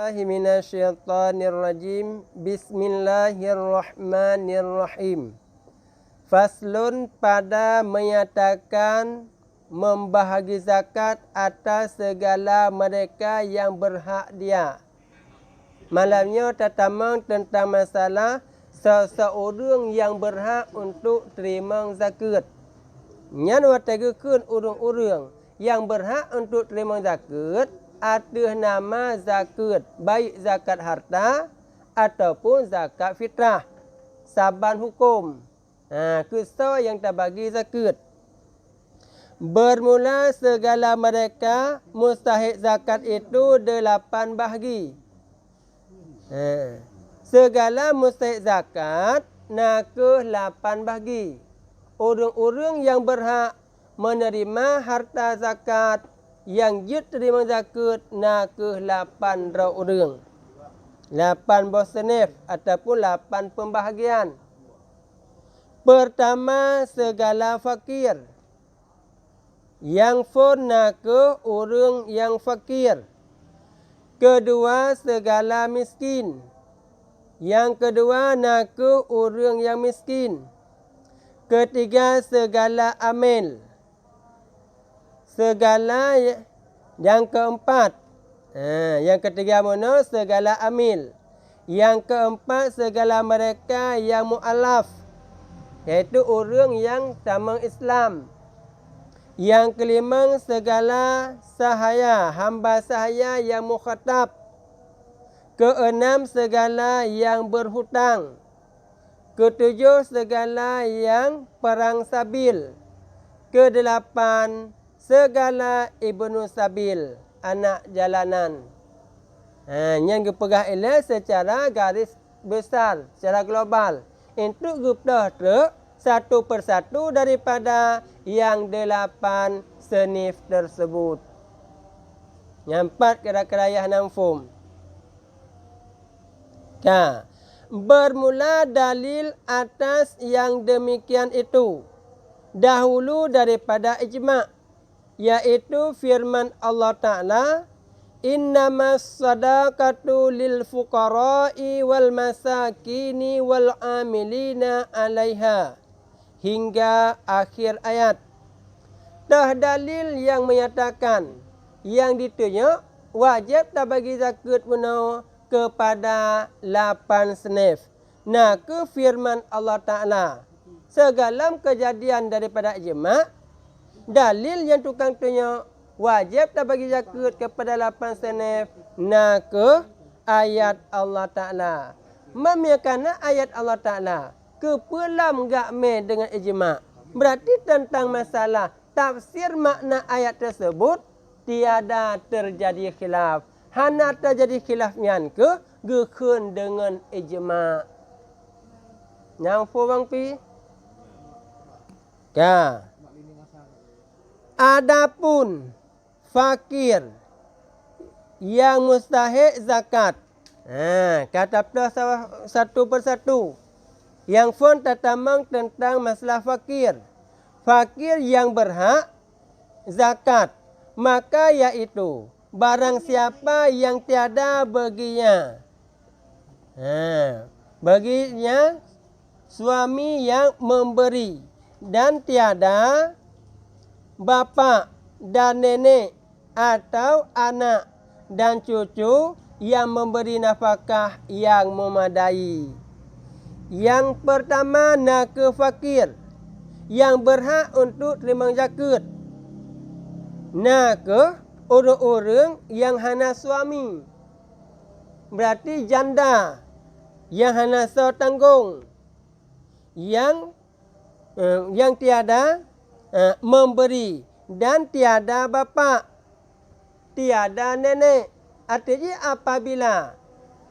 billahi minasyaitonir rajim. Bismillahirrahmanirrahim. Faslun pada menyatakan membahagi zakat atas segala mereka yang berhak dia. Malamnya tatamang tentang masalah seseorang yang berhak untuk terima zakat. Nyan watagekeun urang-urang yang berhak untuk terima zakat atas nama zakat, baik zakat harta ataupun zakat fitrah. Saban hukum. Kusta yang tak bagi zakat. Bermula segala mereka mustahik zakat itu 8 bahagi. Segala mustahik zakat nak ke 8 bahagi. Orang-orang yang berhak menerima harta zakat yang terima zakat nak ke 8 orang. 8 bosenef ataupun 8 pembahagian. Pertama, segala fakir. Yang pun nak ke orang yang fakir. Kedua, segala miskin. Yang kedua, nak ke orang yang miskin. Ketiga, segala amil. Segala yang keempat. Yang ketiga mana? Segala amil. Yang keempat, segala mereka yang mu'alaf. Iaitu orang yang tamang Islam. Yang kelima, segala sahaya. Hamba sahaya yang mukhatab. Keenam, segala yang berhutang. Ketujuh, segala yang perang sabil. Kedelapan, segala ibnu sabil, anak jalanan. Yang dipegah ialah secara garis besar, secara global. Untuk gupdah truk satu persatu daripada yang 8 senif tersebut. Yang 4 kira-kira yang namfum. Bermula dalil atas yang demikian itu dahulu daripada ijma', yaitu firman Allah Ta'ala, innamas sadaqatu lil fuqara'i wal masakini wal amilina 'alaiha, hingga akhir ayat. Dah dalil yang menyatakan yang ditunjuk wajib tak bagi zakat guna kepada 8 senif. Ke firman Allah Ta'ala. Segala kejadian daripada ijma', dalil yang tukang tunjuk wajib tak bagi zakat kepada 8 senif. Ke ayat Allah Ta'ala. Memikirkan ayat Allah Ta'ala. Kepelam gak me dengan ijma'. Berarti tentang masalah tafsir makna ayat tersebut tiada terjadi khilaf. Hana terjadi khilafnya ke gekun dengan ijma'. Nyampu bang pi? Adapun fakir yang mustahik zakat. Kata plus satu persatu. Yang pun tatamang tentang masalah fakir. Fakir yang berhak zakat. Maka iaitu barang siapa yang tiada baginya. Baginya suami yang memberi. Dan tiada bapa dan nenek atau anak dan cucu yang memberi nafkah yang memadai. Yang pertama, ke fakir yang berhak untuk terima zakat. Ke orang-orang yang hana suami. Berarti janda yang hana setanggung. Yang tiada memberi dan tiada bapa, tiada nenek. Artinya apabila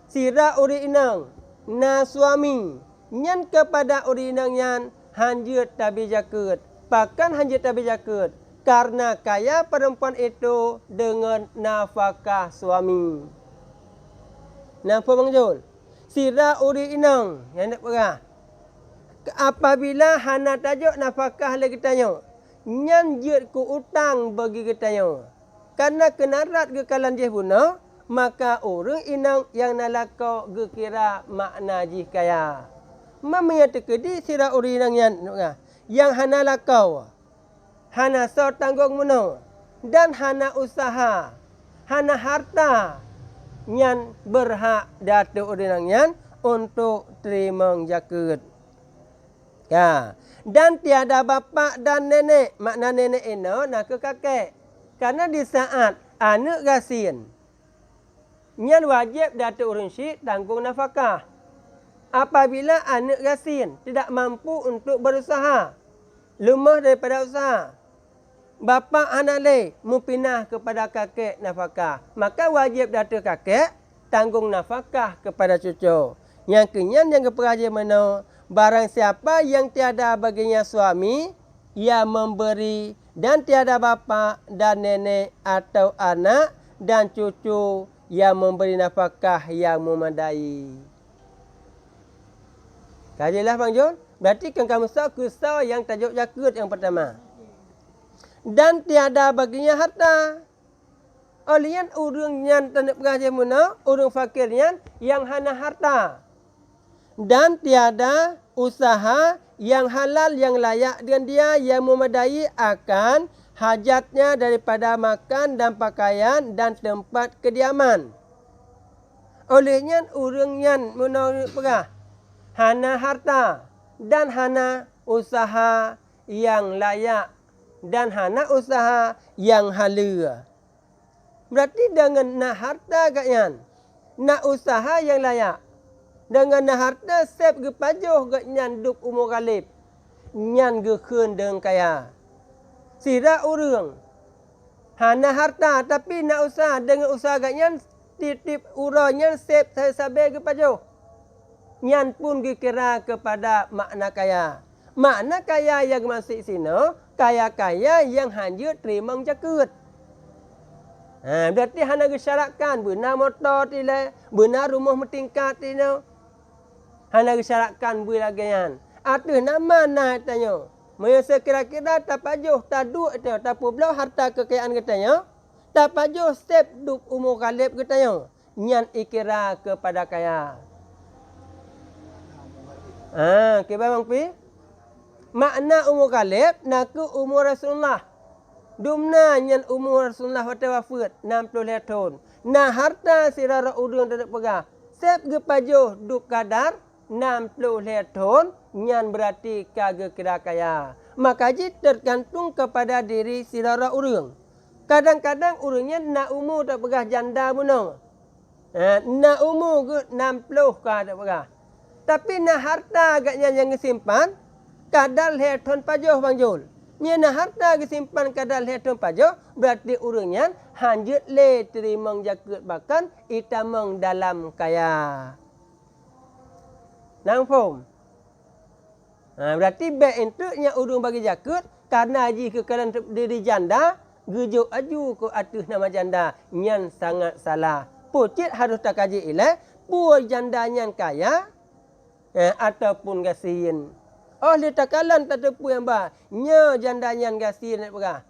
sira uri inang na suami nyan kepada uri inang nyan hanjut tabi zakat. Bahkan hanjut tabi zakat karena kaya perempuan itu dengan nafkah suami. Nampak Bang Jul? Sira uri inang yang nak perah. Apabila hana tajuk nafkah lagi tanya, nyan jut ku utang bagi kita tanya. Karena kenarat ke kalan dia guna, maka orang inang yang nalako gekira makna jikaya. Mamanya tekedi sira uri inang yang hana lakau, hana so tanggung muno, dan hana usaha, hana harta, nyan berhak datu uri inang untuk terima jakut. Ya, dan tiada bapa dan nenek, makna nenek ino nak ke kakek. Karena di saat anak gasin, nyan wajib datuk urun syik tanggung nafkah. Apabila anak gasin tidak mampu untuk berusaha, lemah daripada usaha, bapa hanale mupinah kepada kakek nafkah, maka wajib datuk kakek tanggung nafkah kepada cucu. Yang kenyan yang keperaja mana, barang siapa yang tiada baginya suami, ia memberi, dan tiada bapa dan nenek atau anak dan cucu yang memberi nafkah yang memadai. Kajilah Bang Jun. Berarti kan kamu kisah yang tajuk jakut yang pertama. Dan tiada baginya harta. Olian urang nyan tanda pengajian muna, urang fakir nyan yang hana harta. Dan tiada usaha yang halal yang layak dengan dia yang memadai akan hajatnya daripada makan dan pakaian dan tempat kediaman. Olehnya urang nyan muna perah, hana harta dan hana usaha yang layak dan hana usaha yang halal. Berarti dengan nak harta katnyan, nak usaha yang layak. Dengan nak harta sep ge pajuh katnyan duk umur galib. Nyan ge keun dengan kaya. Sira urang hana harta tapi nak usaha, dengan usaha katnyan titip uranya sep sabe ge pajuh. Nyan pun ge kira kepada makna kaya. Makna kaya yang masuk sini, kaya-kaya yang hanya terima jakut. Berarti hana gesyaratkan benar motor tila, benar rumah bertingkat tino. Hana gesyaratkan bulagian. Atuh nama nah tanya. Maya kira-kira tak pajuh tak duk tanya, tak pulau harta kekayaan katanya. Tak pajuh step duk umur kalib katanya. Nyan ikira kepada kaya. Kibai bang pi. Makna umur kalib naku umur Rasulullah. Dumna nyan umur Rasulullah wafat 60 tahun. Nah harta sirara udung tak pegah. Sep ge pajuh duk kadar 60 tahun nyan berarti kage kira kaya. Maka ji tergantung kepada diri sirara urang. Kadang-kadang urangnya nak umur tak pegah janda munang. Nak umur ge 60 ka tak pegah. Tapi nak harta agaknya yang simpan kadar tahun pajuh Bang Jul. Nyana harta kesimpan kadal hetong pajo berarti urangnya hanjut le terima jakut bahkan itamang dalam kaya. Nang faham? Berarti baik entuknya urang bagi jakut karena haji kekalian diri janda gejuk aju ke atas nama janda nyan sangat salah. Pucit harus tak kaji ilai pu janda nyan kaya ataupun gasin. Oh, dia takalan tak tepu yang bah. Nya jandanya gasi nak perah.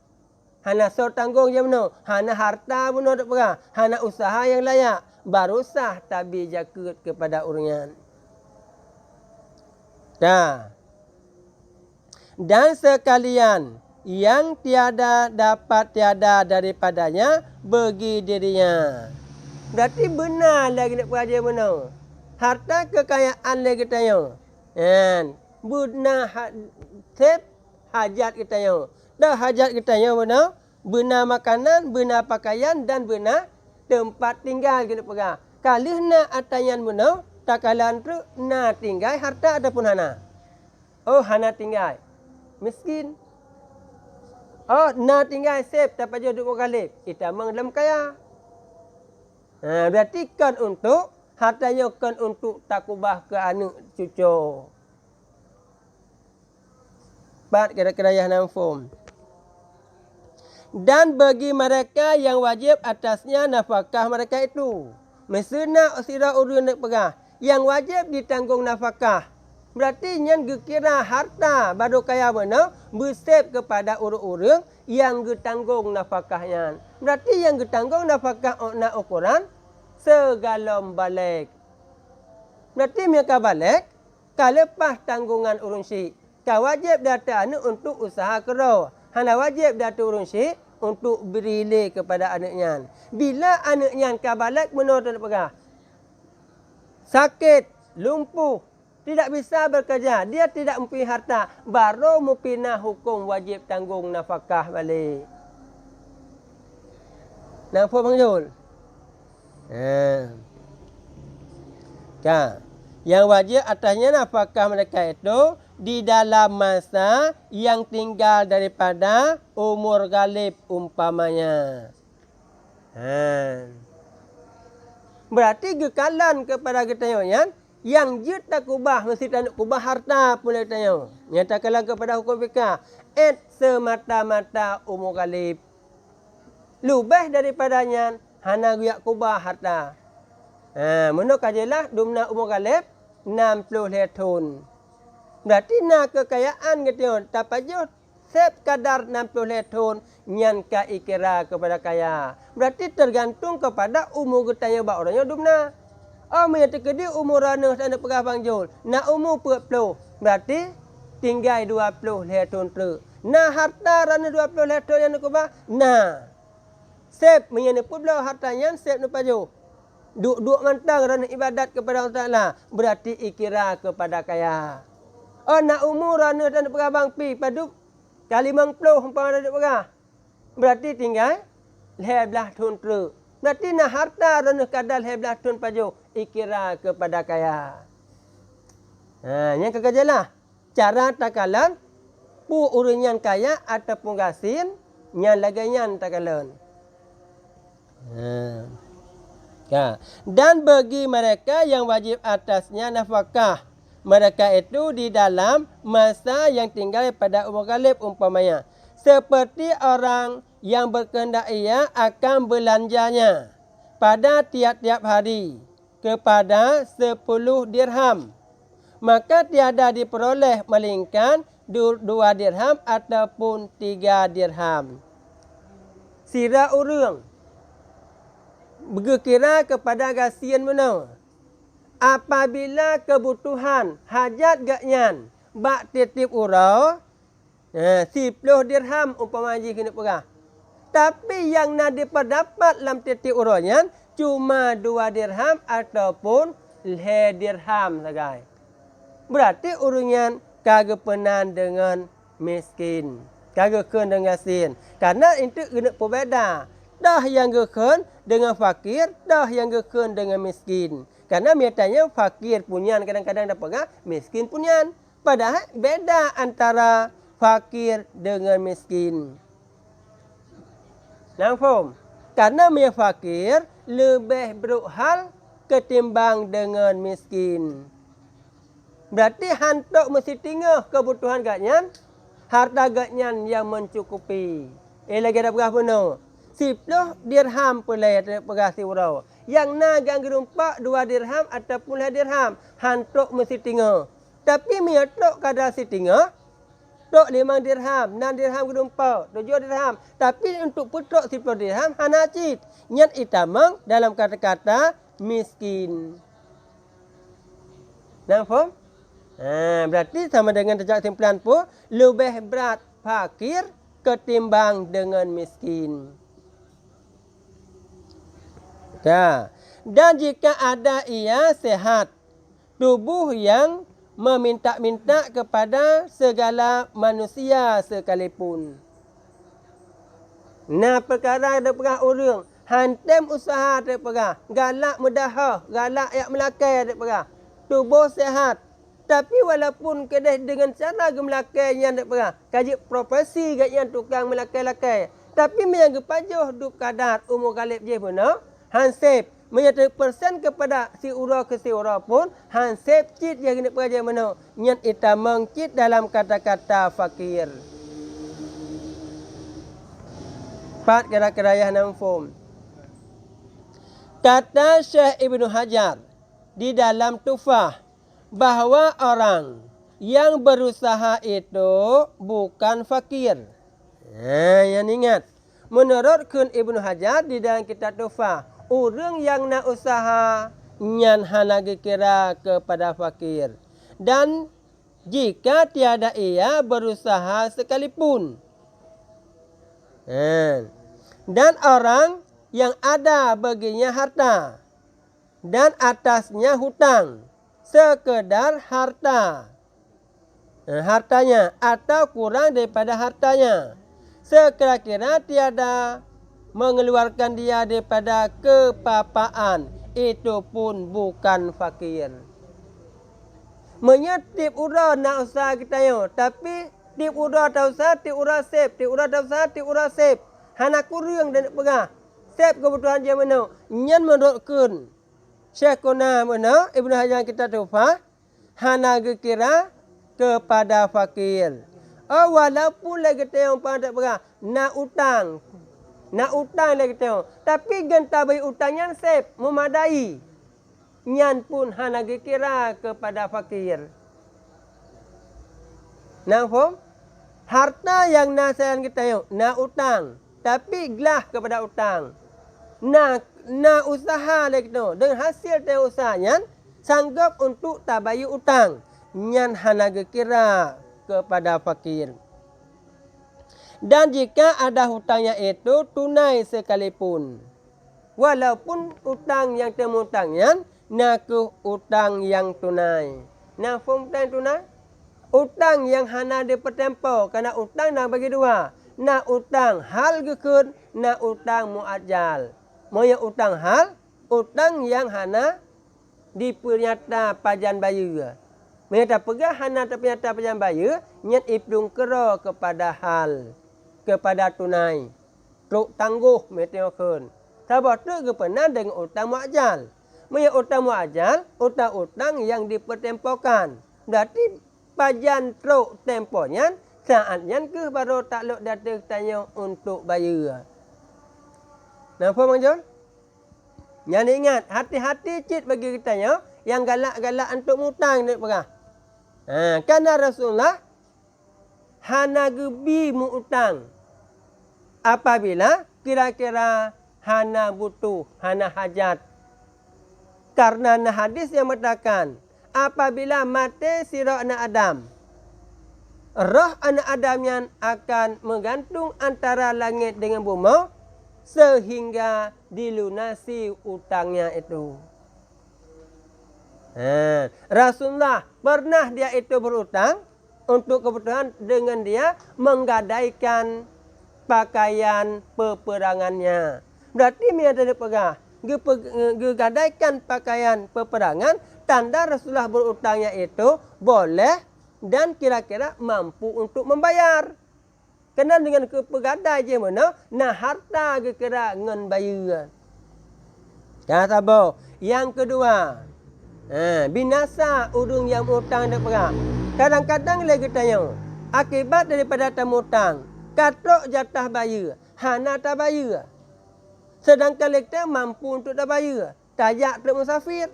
Hana so tanggung je mana. Hana harta pun nak perah. Hana usaha yang layak. Baru sah tabi jakut kepada orangnya. Dan sekalian yang tiada dapat tiada daripadanya bagi dirinya. Berarti benar lagi nak perah je mana. Harta kekayaan lagi tanya. Benar sep hajat kita yang. Dah hajat kita yang mana? Benar makanan, benar pakaian dan benar tempat tinggal kita pegang. Kalau nak atayan mana? Tak kalan tu nak tinggal harta ataupun hana. Oh hana tinggal. Miskin. Oh nak tinggal sep tak payah duduk galib. Kita dalam kaya. Berarti kan untuk hartanya kan untuk takubah ke anak cucu. Kira-kira yang namfum. Dan bagi mereka yang wajib atasnya nafkah mereka itu. Mesena sira urun nak pegah. Yang wajib ditanggung nafkah. Berarti yang kira harta baru kaya mana bersep kepada orang-orang yang ditanggung nafkahnya. Berarti yang ditanggung nafkah nak ukuran segalom balik. Berarti mereka balik, kalau lepas tanggungan urun syik. Kau wajib data anak untuk usaha kerja. Hana wajib data urun syik untuk berilih kepada anaknya. Bila anaknya kau balik, menurut tak pegah. Sakit, lumpuh, tidak bisa bekerja, dia tidak mempunyai harta, baru mempinah hukum wajib tanggung nafkah balik. Nampak Bang Jul? Yang wajib atasnya nafkah mereka itu di dalam masa yang tinggal daripada umur galib umpamanya. Berarti gekalan kepada kita yang jut tak kubah mesti tak nak kubah harta pun kita nyatakanlah kepada hukum fikah semata-mata umur galib. Lebih daripadanya hana guyak kubah harta. Menurut kajilah dumna umur galib 60 tahun. Berarti nak kekayaan kita tapaju sep kadar 60 tahun nyan ka ikira kepada kaya. Berarti tergantung kepada umur kita yang bak orangnya dumna. Menyata ke dia umur rana tak nak pegah Bang Jul. Nak umur 40. Berarti tinggal 20 tahun tu. Nah harta rana 20 tahun yang nak kubah. Nah. Sep menyana pula hartanya sep nak paju. Duk mantang rana ibadat kepada Allah Ta'ala. Berarti ikira kepada kaya. Nak umur rana tak nak pegah Bang Pi. Padu kali 50 umpama nak pegah. Berarti tinggal 11 tahun tu. Berarti nak harta rana kadal 11 tahun paju. Ikira kepada kaya. Yang kekerjalah. Cara takalan. Pu urunyan kaya ataupun gasin. Yang lagainya takalan. Dan bagi mereka yang wajib atasnya nafkah. Mereka itu di dalam masa yang tinggal pada umur galib umpamanya. Seperti orang yang berkehendak ia akan belanjanya pada tiap-tiap hari kepada 10 dirham. Maka tiada diperoleh melainkan 2 dirham ataupun 3 dirham. Sira urang berkira kepada gasian mana? Apabila kebutuhan hajat gaknyan bak titip urau 10 dirham umpama haji kena pegah. Tapi yang nak diperdapat dalam titip uraunya cuma 2 dirham ataupun 5 dirham saja. Berarti urunyan kagak penan dengan miskin. Kagak ken dengan gasin. Karena itu kena berbeza. Dah yang geken dengan fakir, dah yang geken dengan miskin. Karena miatanya fakir punyan kadang-kadang dapat pegah, miskin punyan. Padahal beda antara fakir dengan miskin. Nampak? Karena dia fakir lebih beruhal ketimbang dengan miskin. Berarti hantuk mesti tinggal kebutuhan gaknyan, harta gaknyan yang mencukupi. Lagi ada pegah penuh. 10 dirham pulai pegah si urau. Yang nagang gerumpak 2 dirham ataupun 5 dirham. Hantuk mesti tinggal. Tapi miatok kadar si tinggal. Tok 5 dirham, 6 dirham gerumpak, 7 dirham. Tapi untuk putok 10 dirham, hanacit. Nyat itamang dalam kata-kata miskin. Nampak? Berarti sama dengan terjadi kesimpulan pun, lebih berat fakir ketimbang dengan miskin. Dan jika ada ia sehat, tubuh yang meminta-minta kepada segala manusia sekalipun. Nah perkara ada pegah orang, hantam usaha ada pegah, galak mudahah, galak yak melakai ada pegah. Tubuh sehat. Tapi walaupun kedai dengan cara gemelakai yang ada pegah, kaji profesi yang tukang melakai-lakai. Tapi yang gepajuh duk kadar umur galib je pun, hansip menyatakan persen kepada si ura ke si ura pun hansip cit yang kena peraja mana nyat itamang cit dalam kata-kata fakir. Pat kira-kira yang namfum. Kata Syekh Ibnu Hajar di dalam Tufah bahawa orang yang berusaha itu bukan fakir. Yang ingat. Menurut Ibnu Hajar di dalam kitab Tufah, orang yang nak usaha nyan hana kira kepada fakir. Dan jika tiada ia berusaha sekalipun. Dan orang yang ada baginya harta dan atasnya hutang sekedar hartanya atau kurang daripada hartanya, sekira-kira tiada mengeluarkan dia daripada kepapaan, itu pun bukan fakir. Menyetip ura nak usaha kita yo, tapi tip ura tak usah, tip ura save, tip ura tak usah, tip ura save. Hana kurang dan pegah. Save kebutuhan dia mana? Nyan menurutkan Syekhuna mana Ibnu Hajar kita tufah hana kira kepada fakir. Walaupun lagi tengok pada pegah nak utang lagi tengok, tapi genta bagi utangnya save memadai. Nyan pun hana kira kepada fakir. Nampak? Harta yang nasaran kita yuk, nak utang, tapi gelah kepada utang. Nak usaha lagi tu, dengan hasil dari usahanya sanggup untuk tabayu utang. Nyan hana kira kepada fakir. Dan jika ada hutangnya itu tunai sekalipun, walaupun utang yang temutangnya nak utang yang tunai. Nak utang tunai? Utang yang hana dipertempo, kerana utang nak bagi dua. Nak utang hal gekun, nak utang muajal. Moya utang hal, utang yang hana dipernyata pajan bayu. Menyata pegah hana ternyata pajan bayu, nyat ipdung kera kepada hal, kepada tunai. Truk tangguh meteokun. Sabah tu kepenan dengan utang muajal. Moya utang muajal, utang-utang yang dipertempokan. Berarti pajan truk temponya saatnya ke baru takluk datang tanya untuk bayar. Nampak Bang Jol? Yang ingat, hati-hati cik bagi kita yang galak-galak untuk mutang ni pegah. Kerana Rasulullah hana gebi mu utang apabila kira-kira hana butuh, hana hajat. Karena hadis yang mengatakan apabila mati sirah anak Adam, roh anak Adam yang akan menggantung antara langit dengan bumi sehingga dilunasi utangnya itu. Rasulullah pernah dia itu berutang untuk kebutuhan dengan dia menggadaikan pakaian peperangannya. Berarti dia ada pegah, gadaikan pakaian peperangan, tanda Rasulullah berutangnya itu boleh dan kira-kira mampu untuk membayar. Kerana dengan kepegadai je mana, nah harta kira ngan bayar. Kata bo, yang kedua, binasa urung yang utang dan perang. Kadang-kadang lagi tanya, akibat daripada tamu utang, katok jatah bayar, hana tak bayar. Sedangkan lekta mampu untuk tak bayar, tajak untuk musafir.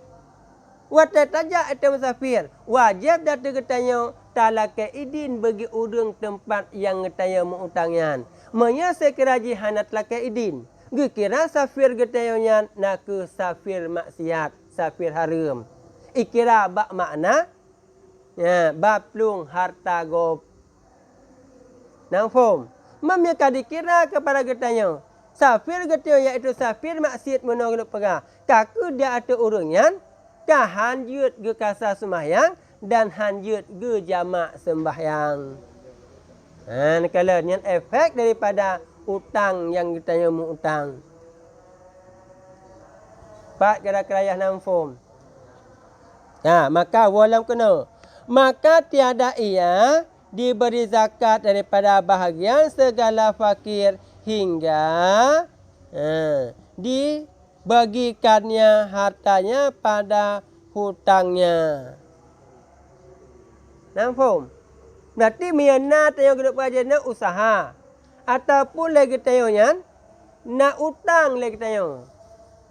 Watai tajak itu musafir, wajib datang ketanya talaka idin bagi urang tempat yang ketanya mengutangnya. Menya sekira jihanat talaka idin. Gekira safir ketanya nak ke safir maksiat, safir haram. Ikira bak makna, baplung harta gob. Nampak? Memeka dikira kepada ketanya. Safir ketanya iaitu safir maksiat menolak perang. Kaku dia ada urangnya, kah hanjut ke kasar sembahyang dan hanjut ke jamak sembahyang. Kalau ni efek daripada utang yang kita nyamu utang. Pak kira-kira namfum. Maka walau kena. Maka tiada ia diberi zakat daripada bahagian segala fakir hingga dibagikannya hartanya pada hutangnya. Nampak? Berarti miana tayang hidup kerajaan usaha. Ataupun lagi tayangnya nak utang lagi tayang.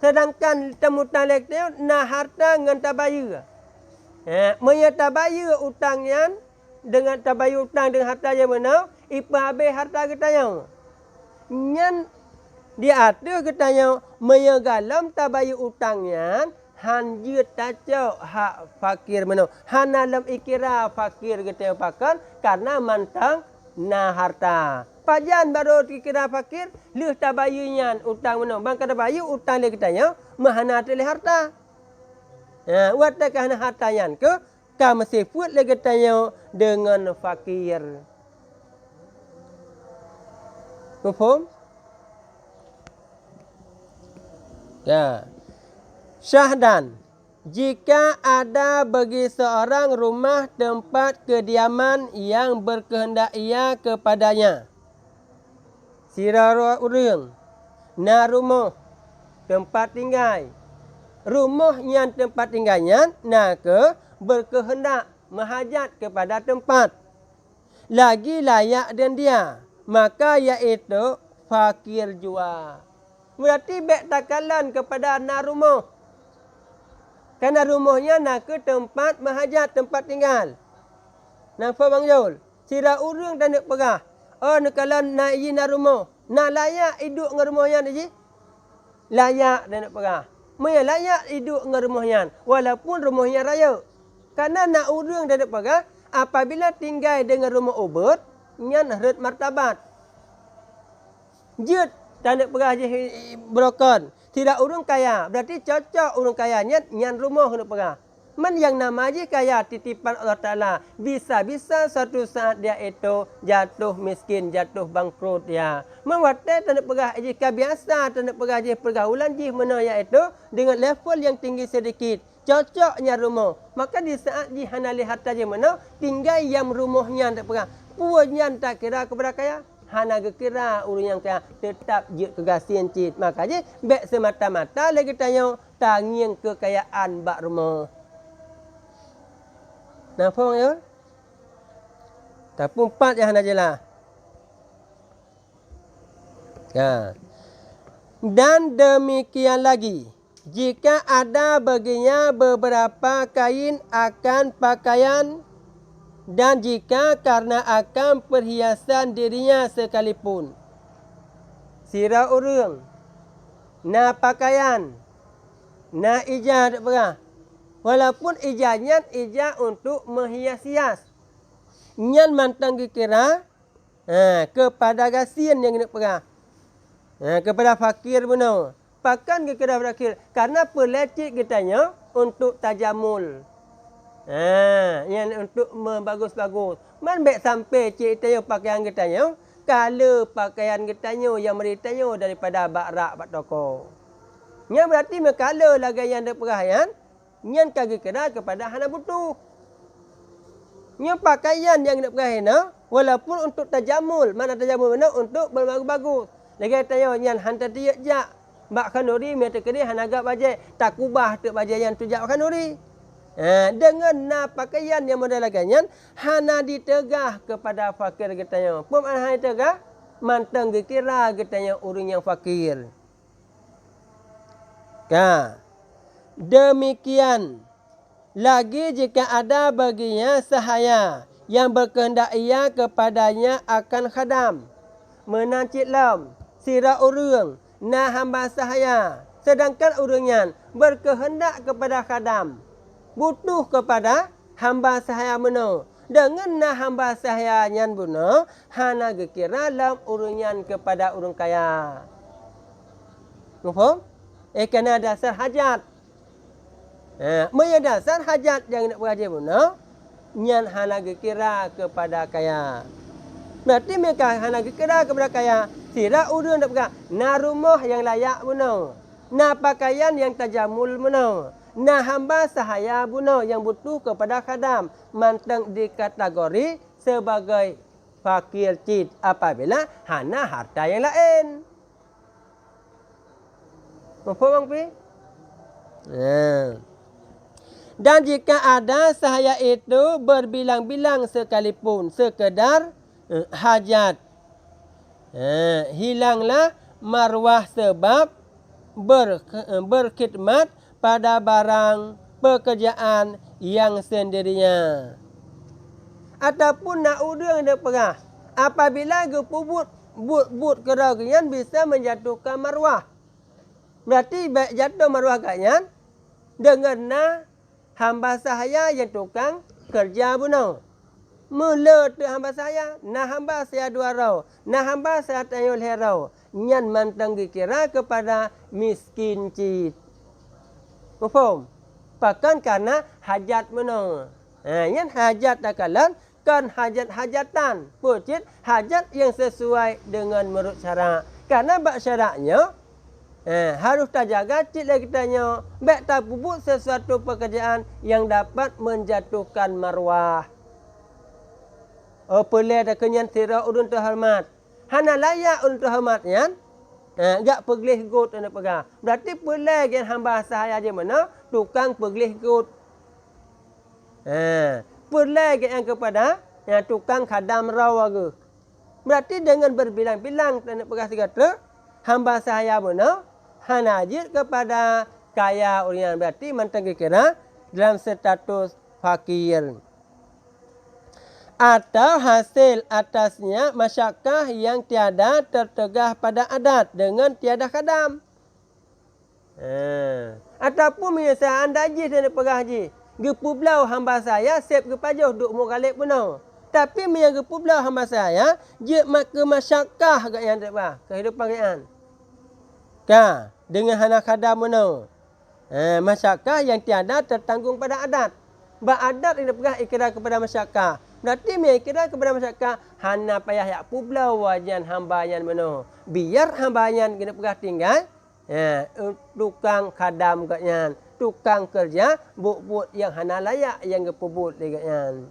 Sedangkan temutang lagi tayang nak harta dengan tabayar. Maya tabayar utangnya dengan tabayar utang dengan harta yang mana? Ipa habis harta kita yang. Nyan Dia ada katanya menyegalam tabayu utangnya han jut tacau hak fakir meno. Han dalam ikira fakir katanya pakan karena mantang na harta. Pajan baru kira fakir leh tabayunya utang meno. Bang kada bayu utang dia katanya mahana tele harta. Watakah na hartanya ke kamu sifut lagi katanya dengan fakir. Faham? Ya. Syahdan, jika ada bagi seorang rumah tempat kediaman yang berkehendak ia kepadanya. Sirara urang, na rumah tempat tinggal. Rumah yang tempat tinggalnya na ke berkehendak menghajat kepada tempat. Lagi layak dan dia, maka iaitu fakir jua. Berarti bek takalan kepada na rumah. Kerana rumahnya nak ke tempat menghajat, tempat tinggal. Nampak Bang Jol? Sira urang dan nak pegah. Oh, nak kalau nak izin na rumah. Nak layak hidup dengan rumahnya ni. Layak dan nak pegah. Mereka layak hidup dengan rumahnya. Walaupun rumahnya raya. Kerana nak urang dan nak pegah. Apabila tinggal dengan rumah ubud. Nyan red martabat. Jut dan nak pegah je berokon. Tidak urang kaya. Berarti cocok urang kaya. Nyan rumah nak pegah. Man yang nama je kaya titipan Allah Ta'ala. Bisa-bisa suatu saat dia itu jatuh miskin, jatuh bangkrut ya. Mewate tak nak pegah jika biasa tak nak pegah je pergaulan je mana iaitu dengan level yang tinggi sedikit. Cocoknya rumah. Maka di saat je hana lihat je mana tinggal yang rumahnya tak pegah. Puanya tak kira kepada kaya. Hana kira urang yang kaya tetap je kegasian cit. Maka je bek semata-mata lagi tanya tanging kekayaan bak rumah. Nampak ya? Tapi 4 yang aja lah. Ya. Dan demikian lagi, jika ada baginya beberapa kain akan pakaian dan jika karena akan perhiasan dirinya sekalipun. Sira urang, na pakaian, na ijah tak berah. Walaupun ijahnya ijah untuk menghias-hias. Nyan mantang kira kepada gasian yang nak perah. Kepada fakir benar. Pakan kira fakir. Karena pelecik kitanya untuk tajamul. Yang untuk membagus-bagus. Man baik sampai cik kitanya pakaian kitanya. Kala pakaian kitanya yang meritanya daripada bak-rak bak toko. Yang berarti mekala lagi yang ada perahyan. Yang kaki kena kepada hana butuh. Yang pakaian yang nak perahina. Walaupun untuk tajamul. Mana tajamul mana? Untuk berbagus-bagus. Lagi tanya yang hantar tiap jak. Bak kanuri mereka kena hana agak bajai. Tak kubah tu bajai yang tu jak kanuri. Dengan na pakaian yang model laginya. Hana ditegah kepada fakir katanya. Pun hana ditegah. Mantang kira katanya orang yang fakir. Demikian lagi jika ada baginya sahaya yang berkehendak ia kepadanya akan khadam. Menancit lam, sira urang, na hamba sahaya. Sedangkan urangnya berkehendak kepada khadam. Butuh kepada hamba sahaya mana. Dengan na hamba sahaya nyan bunuh, hana gekira lam urangnya kepada urang kaya. Faham? Kerana dasar hajat. Mereka dasar hajat yang nak beraja guna. Nyan hana kira kepada kaya. Berarti mereka hana kira kepada kaya. Sira urang nak berkata. Na rumah yang layak guna. Na pakaian yang tajamul guna. Na hamba sahaya guna yang butuh kepada khadam. Mantang di kategori sebagai fakir cid. Apabila hana harta yang lain. Faham Pi? Dan jika ada sahaya itu berbilang-bilang sekalipun sekedar hajat. Hilanglah marwah sebab berkhidmat pada barang pekerjaan yang sendirinya. Ataupun nak udang dia perah. Apabila gepubut but kerau kenyan bisa menjatuhkan maruah. Berarti baik jatuh maruah kenyan dengan hamba saya yang tukang kerja bunuh. Mula tu hamba saya, hamba saya 2 rau, hamba saya tayul herau. Nyan mantang dikira kepada miskin cit. Faham? Pakan karena hajat bunuh. Nyan hajat takalan kan hajat-hajatan. Pucit hajat yang sesuai dengan menurut syarak. Karena bak syaraknya harus terjaga cit lagi tanya. Baik tak pupuk sesuatu pekerjaan yang dapat menjatuhkan maruah. Pelai dah kenyan tira udun terhormat. Hana layak udun terhormat yan. Gak pergelih gut anda pegang. Berarti pelai gen hamba sahaya je mana? Tukang pergelih gut. Pelai gen yang kepada tukang khadam raw agu. Berarti dengan berbilang-bilang anda pegang segala hamba sahaya mana? Hana ajit kepada kaya urian. Berarti mantang kira dalam status fakir. Atau hasil atasnya masyakkah yang tiada tertegah pada adat dengan tiada khadam. Ataupun misalnya anda haji saya nak pergi haji. Gepublau hamba saya sep gepajuh duk mughalib punau. Tapi miya gepublau hamba saya je maka masyakkah gak yang tak bah kehidupan gaan. Ka dengan hana khadam punau. Masyakkah yang tiada tertanggung pada adat. Ba adat ini pegah ikrar kepada masyakkah. Berarti mereka kira kepada masyarakat hana payah yak publau wajan hambayan meno. Biar hambayan kena pegah tinggal. Tukang khadam katnya, tukang kerja buk-buk yang hana layak yang gepubut katnya.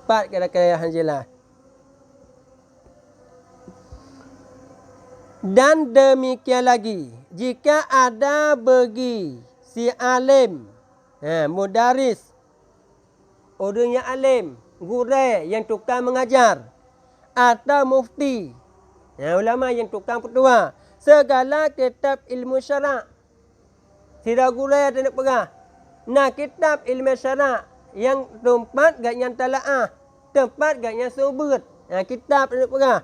Pat kira-kira yang jelas. Dan demikian lagi, jika ada bagi si alim, mudaris, orang yang alim, guru yang tukang mengajar, atau mufti, ulama yang tukang petua, segala kitab ilmu syarak. Tidak guru yang nak pegang. Kitab ilmu syarak yang tempat gaknya talaah, tempat gaknya subut. Kitab nak pegang.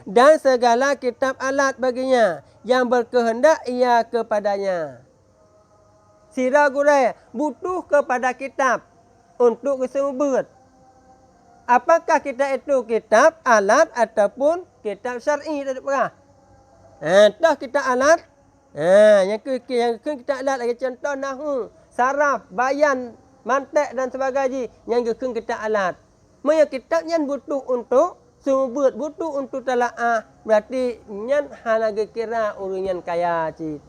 Dan segala kitab alat baginya yang berkehendak ia kepadanya. Sira guru butuh kepada kitab untuk kesembuhan. Apakah kitab itu kitab alat ataupun kitab syar'i tak perah? Dah kitab alat. Yang kitab alat lagi contoh nahwu, saraf, bayan, mantik dan sebagainya yang kitab alat. Mereka kitab yang butuh untuk sumber, butuh untuk talaah. Berarti yang hana kira orang yang kaya cik.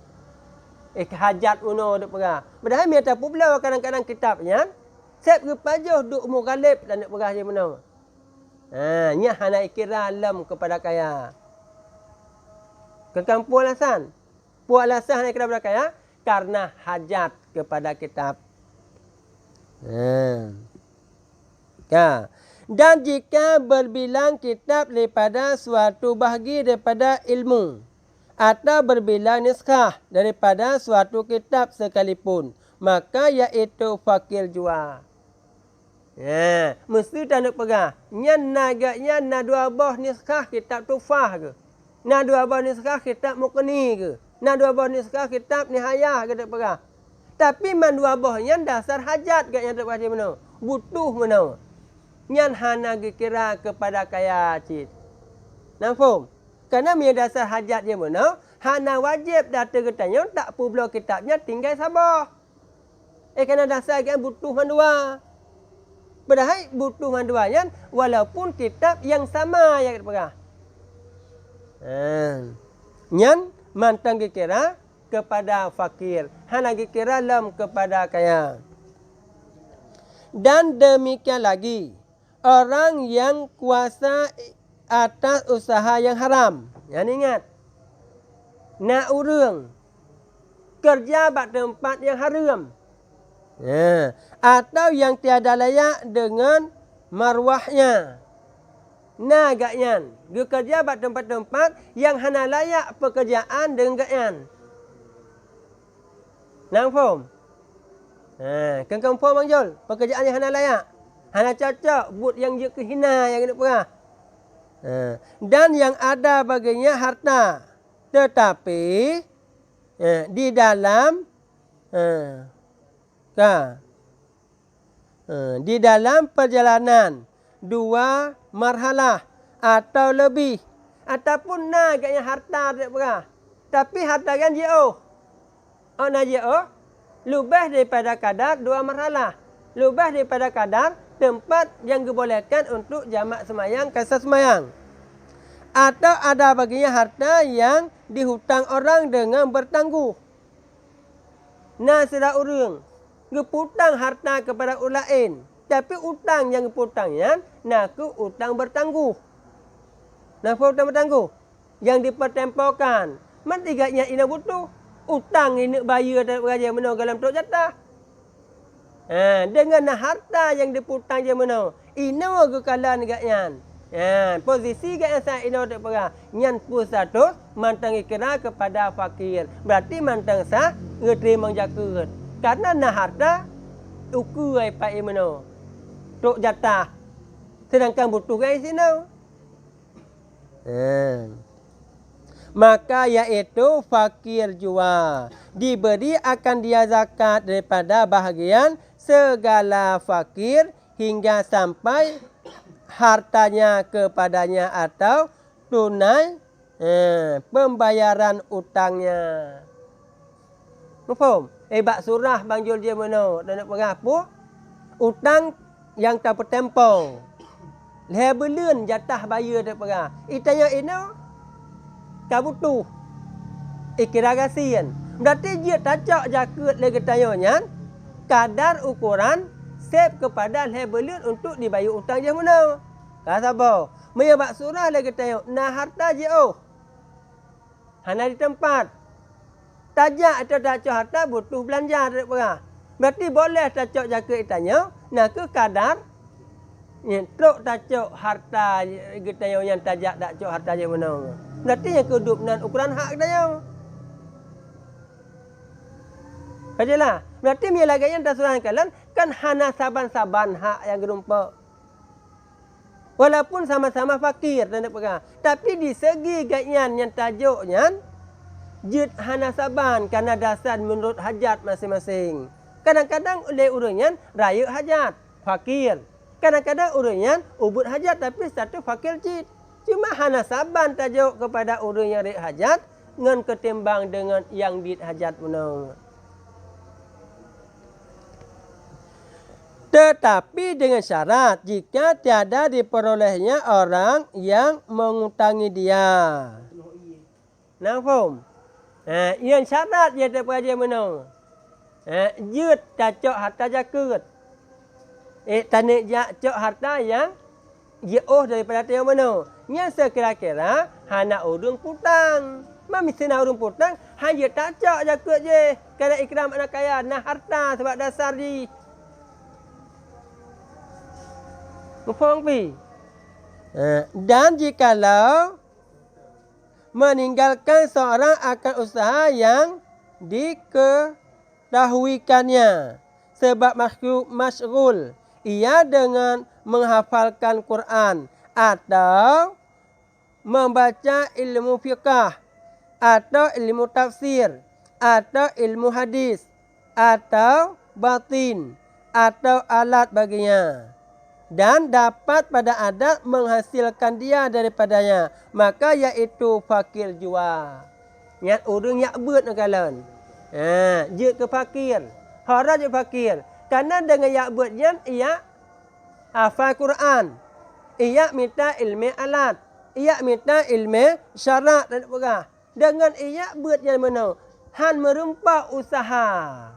Hajat uno tak perah. Padahal mereka pula kadang-kadang kitabnya sep gepajuh duk mughalib dan nak perah je mana. Nya hana ikira alam kepada kaya. Kekampung alasan. Puak alasan hana ikira kepada kaya karena hajat kepada kitab. Dan jika berbilang kitab daripada suatu bahagi daripada ilmu atau berbilang niskah daripada suatu kitab sekalipun, maka iaitu fakir jua. Mesti tak nak pegang. Nyan nagaknya na 2 buah niskah kitab tufah ke? Na 2 buah niskah kitab muqni ke? Na 2 buah niskah kitab nihayah ke tak pegang? Tapi man 2 buah nyan dasar hajat kat yang tak baca mana? Butuh mana? Nyan hana kira kepada kaya cit. Nampak? Kerana dia dasar hajat dia mana? Hana wajib data ketanya tak pula kitabnya tinggal sabar. Kerana dasar kan butuh mandua. Padahal butuh manduayan walaupun kitab yang sama yang kita pegang. Nyan mantang kira kepada fakir. Hana kira lam kepada kaya. Dan demikian lagi. Orang yang kuasa atas usaha yang haram. Yang ingat. Nak urang. Kerja pada tempat yang haram. Atau yang tiada layak dengan marwahnya. Gakyan. Dia kerja pada tempat-tempat yang hana layak pekerjaan dengan gakyan. Nampak? Kan kampung Bang Jol. Pekerjaan yang hana layak. Hana cocok. But yang dia kehina yang kena perah. Dan yang ada baginya harta, tetapi di dalam di dalam perjalanan 2 marhalah atau lebih, ataupun agaknya harta tak berah, tapi harta kan jauh. Jauh lebih daripada kadar 2 marhalah, lebih daripada kadar tempat yang dibolehkan untuk jamak semayang, kasar semayang. Atau ada baginya harta yang dihutang orang dengan bertangguh. Sedar orang ngeputang harta kepada orang lain, tapi utang yang ngeputangnya ke utang bertangguh. Utang bertangguh yang dipertempokan. Mentiganya ina butuh utang ini bayar dan raja menau dalam tok jatah. Dengan harta yang diputang je menau, ina ke kalan gaknya. Posisi gaknya saya ina tak perah. Nyan pusatu mantang ikra kepada fakir. Berarti mantang sah ngeterima jaket. Karena harta ukur ai pai menau. Tok jatah. Sedangkan butuh gai sini. Maka iaitu fakir jua diberi akan dia zakat daripada bahagian segala fakir hingga sampai hartanya kepadanya atau tunai pembayaran utangnya. Faham? Bak surah Bang Jul je mano dan nak berapa utang yang tak bertempo. Leher belun jatah bayar tak berah. Itanya ino kabutuh ikira kasihan. Berarti dia tacak jaket lagi tayanya kadar ukuran save kepada leher belun untuk dibayar utang je mana. Kata apa? Menyebab surah lagi tayang harta je hana di tempat. Tajak atau tacak harta butuh belanja tak berah. Berarti boleh tacak jaket itanya ke kadar truk tacak harta kita yang tajak tacak harta je mana. Berarti yang kedup dan ukuran hak dia. Kajalah. Berarti dia lagi yang tak surah kalian kan hana saban-saban hak yang gerumpa. Walaupun sama-sama fakir dan tak pegang. Tapi di segi gayan yang tajuknya jid hana saban karena dasar menurut hajat masing-masing. Kadang-kadang oleh urangnya raya hajat, fakir. Kadang-kadang urangnya ubud hajat tapi satu fakir jid. Cuma hana saban tajuk kepada orang yang rik hajat ngan ketimbang dengan yang dit hajat menang. Tetapi dengan syarat jika tiada diperolehnya orang yang mengutangi dia. Faham? Yang syarat dia tak peraja menang. Jut tacok harta jaket. Tanik cok harta yang jauh daripada tiada mana. Yang sekira-kira hana urung putang. Mamisina urung putang, hanya tacok jaket je. Kerana ikram anak kaya, harta sebab dasar di. Faham pi? Dan jikalau meninggalkan seorang akan usaha yang diketahuikannya sebab masyghul ia dengan menghafalkan Quran atau membaca ilmu fiqh atau ilmu tafsir atau ilmu hadis atau batin atau alat baginya dan dapat pada adat menghasilkan dia daripadanya, maka iaitu fakir jua. Nyat orang yak beut nak kalan. Je ke fakir. Hara je fakir. Karena dengan yak beutnya ia hafal Quran. Ia minta ilmu alat. Ia minta ilmu syarat dan sebagainya. Dengan ia beutnya mana? Han merumpak usaha.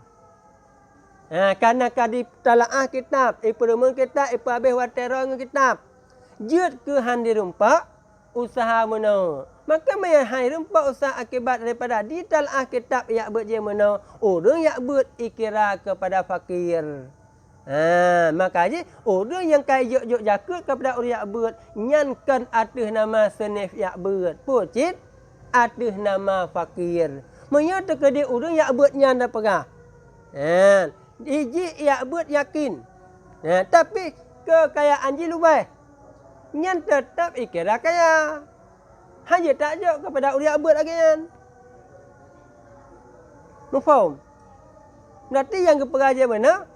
Karena kadi talaah kitab, perumah kitab, habis waterong kitab. Jut ke han dirumpak usaha mana. Maka maya hai rumpak usaha akibat daripada di talaah kitab yak beut je mana. Orang yak beut ikira kepada fakir. Maka je orang yang kaya juk jakut kepada orang yak beut nyankan atas nama senif yak beut. Pucit atas nama fakir. Menyata ke dia orang yak beut nyan dah perah. Iji yak beut yakin. Tapi kekayaan ji lubai. Nyan tetap ikira kaya. Hanya tajuk kepada uri abad lagi nyan. Mufaham? Berarti yang keperaja mana?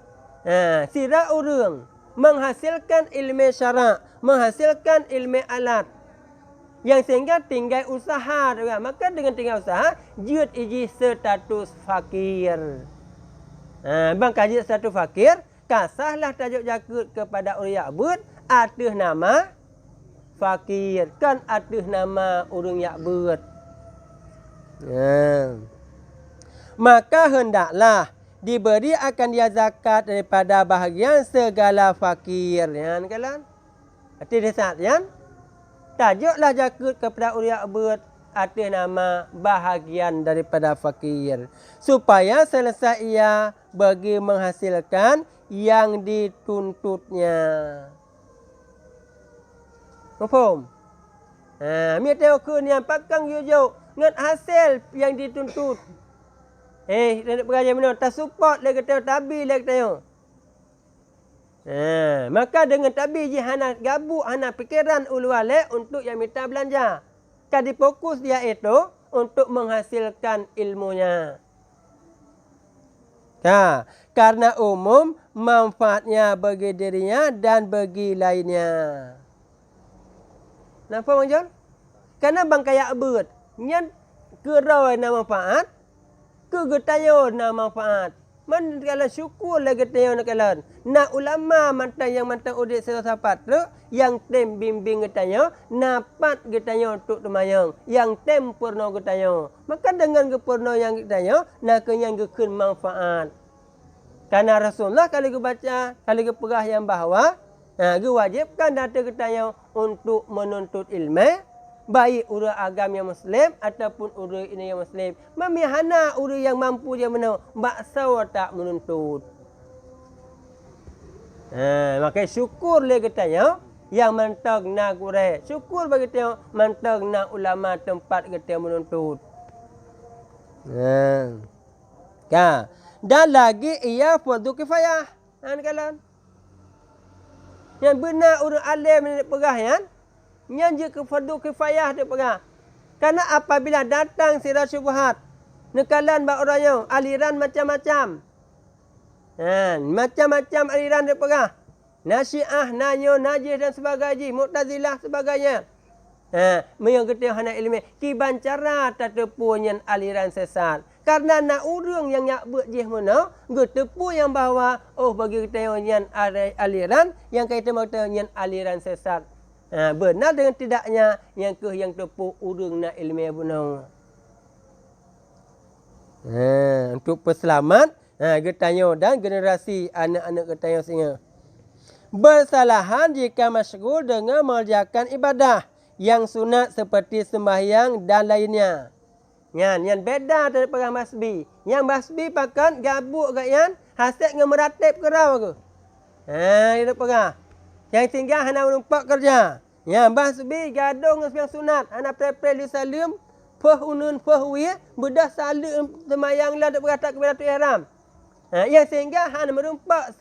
Sira urang menghasilkan ilmu syarak, menghasilkan ilmu alat. Yang sehingga tinggal usaha. Maka dengan tinggal usaha, jut iji status fakir. Bang kaji status fakir, kasahlah tajuk jakut kepada uri abad atas nama fakir. Kan atas nama urang abad. Maka hendaklah diberi akan dia zakat daripada bahagian segala fakir. Yan kalan. Arti desat yan. Tajuklah zakat kepada uriak abad atas nama bahagian daripada fakir. Supaya selesai ia bagi menghasilkan yang dituntutnya. Faham? Mia tengok ke ni pakang yujuk ngan hasil yang dituntut. Nak beraja mana? Tak support lagi tengok, tabi lagi tengok. Maka dengan tabi je hana gabuk, hana fikiran ulu alik untuk yang minta belanja. Kan difokus dia itu untuk menghasilkan ilmunya. Karena umum manfaatnya bagi dirinya dan bagi lainnya. Nampak Bang John? Karena bang kaya abad, nyan kerau na manfaat, kegetayo na manfaat. Man kala syukur lagi tayo na kalan. Na ulama mantan yang mantan udik sahabat tu yang tem bimbing getayo, napat getayo untuk temayang, yang tem purno getayo. Maka dengan gepurno yang getayo, na kenyang gekun manfaat. Karena Rasulullah kali baca, kali perah yang bahawa diwajibkan data getayo untuk menuntut ilmu, baik urang agama yang Muslim ataupun urang ini yang Muslim. Memihana urang yang mampu dia mana baksa tak menuntut. Maka syukur le katanya yang mantag na kure. Syukur bagi dia mantag na ulama tempat kita menuntut. Dan lagi ia fardu kifayah. Kalan. Yang benar urang alim ni perah yan. Yang je ke fardu kifayah dia perah. Karena apabila datang sirah syubhat, nekalan bak orangnya, aliran macam-macam. Macam-macam aliran dia perah. Nasyiah, nanyo, najis dan sebagainya, Mu'tazilah sebagainya. Yang kita hana ilmu, kiban cara tertepu yang aliran sesat. Karena nak urang yang nak buat jih mana, getepu yang bahawa bagi kita yang aliran yang kita mahu yang aliran sesat. Benar dengan tidaknya yang tepu urang nak ilmu benar. Untuk peselamat getanyo dan generasi anak-anak getanyo singa. Bersalahan jika masyghul dengan mengerjakan ibadah yang sunat seperti sembahyang dan lainnya. Yang beda daripada masbi. Yang masbi pakan gabuk kat yan, hasil dengan meratib kerau ke. Itu perah. Yang tinggal hana menumpak kerja. Yang masbi gadung dengan sembahyang sunat. Hana prepare salim, fah unun fah wi, bedah salim sembahyang lah daripada tak kepada ihram. Yang sehingga hana menumpak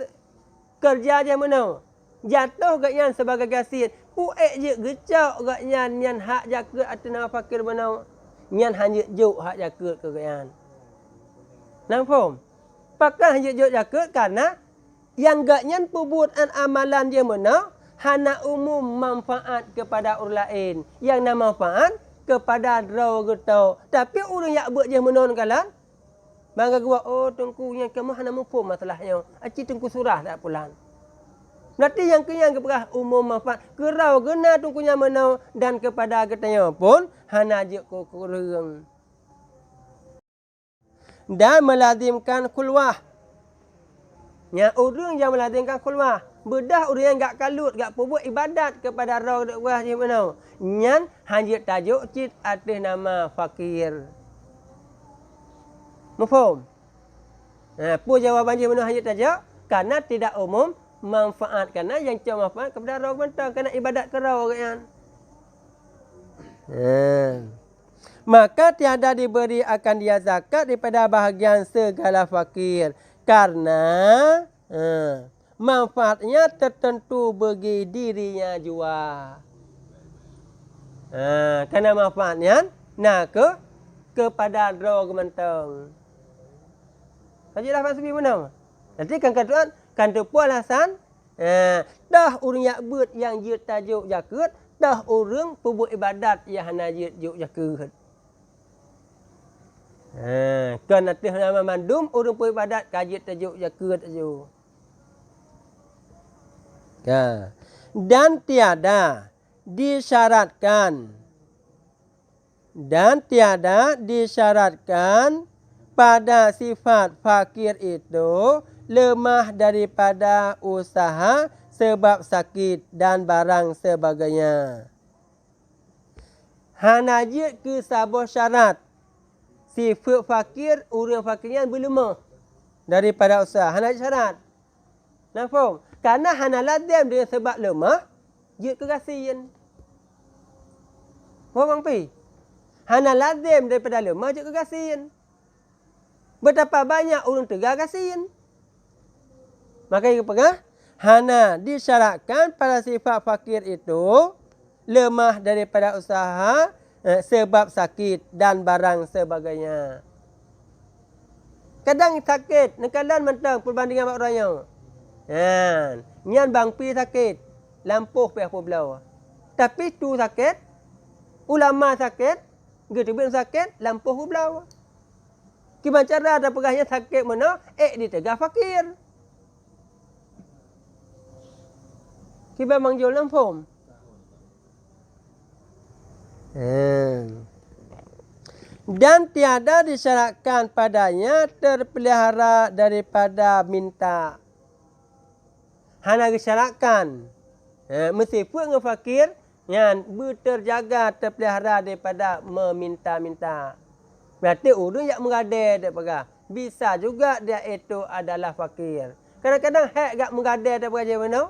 kerja dia mana. Jatuh kat yan sebagai gasir. Puek je gecak kat yan hak jaga atas nama fakir mana. Nyan hanya juk hak jakut ke kayan. Nampak? Pakai hanya juk jakut karena yang gak nyan perbuatan amalan dia mana hana umum manfaat kepada orang lain. Yang nak manfaat kepada raw getau. Tapi orang yang buat dia menon kalan. Bangga gua tungku yang kamu hana mufhum masalahnya. Aci tungku surah tak pulang. Berarti yang keperah umum manfaat. Kerau gena tungkunya menau dan kepada ketanya pun hana je kurang. Dan melazimkan khulwah. Yang orang yang melazimkan khulwah. Bedah orang yang gak kalut, gak perbuat ibadat kepada raw dekwah je menau. Nyan hanya tajuk cit atas nama fakir. Mufhum? Apa jawapan je menau hanya tajuk? Karena tidak umum manfaat, karena yang cuma manfaat kepada raw mentang, kerana ibadat ke raw kan. Maka tiada diberi akan dia zakat daripada bahagian segala fakir karena manfaatnya tertentu bagi dirinya jua. Karena manfaatnya nak kepada roh gemantong. Haji dah pasti mana? Nanti kan kata kan tu pun alasan dah urang yak beut yang je tajuk jakut, dah urang perbuat ibadat yang hana je juk jakut. Kan atas nama mandum urang perbuat ibadat kaji tajuk jakut tajuk. Dan tiada disyaratkan pada sifat fakir itu lemah daripada usaha sebab sakit dan barang sebagainya. Hanajit ke sabah syarat sifat fakir, orang fakirnya berlemah daripada usaha. Hanajit syarat. Nampak? Karena hana lazim dengan sebab lemah, jut kegasian. Orang pi. Hana lazim daripada lemah, jut kegasian. Betapa banyak orang tegar kasihan. Maka kita pegang, hana disyaratkan pada sifat fakir itu lemah daripada usaha sebab sakit dan barang sebagainya. Kadang sakit, kadang mentang perbandingan dengan orang yang. Nyan bang pi sakit, lampuh pi apa belau. Tapi tu sakit, ulama sakit, getibin sakit, lampuh belau. Gimana cara ada pegahnya sakit mana? Ditegah fakir. Kita mangjol lampung. Dan tiada disyaratkan padanya terpelihara daripada minta. Hana disyaratkan. Meskipun dengan fakir, yang berterjaga terpelihara daripada meminta-minta. Berarti orang yang mengadai daripada bisa juga dia itu adalah fakir. Kadang-kadang hak gak mengadai daripada je mana?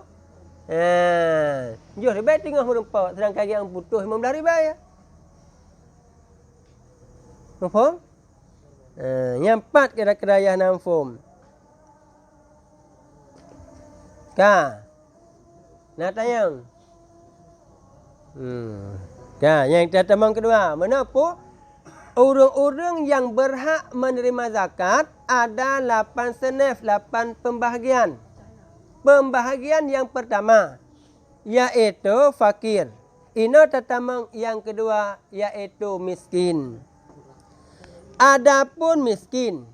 Jom ribai tengah merempak. Sedangkan yang putus 15 ribai. Faham? Yang 4 kira-kira yang namfum. Nak tanya? Yang kita temang kedua. Menapa? Orang-orang yang berhak menerima zakat ada 8 senif, 8 pembahagian. Pembahagian yang pertama, iaitu fakir. Ini tetamang yang kedua, iaitu miskin. Adapun miskin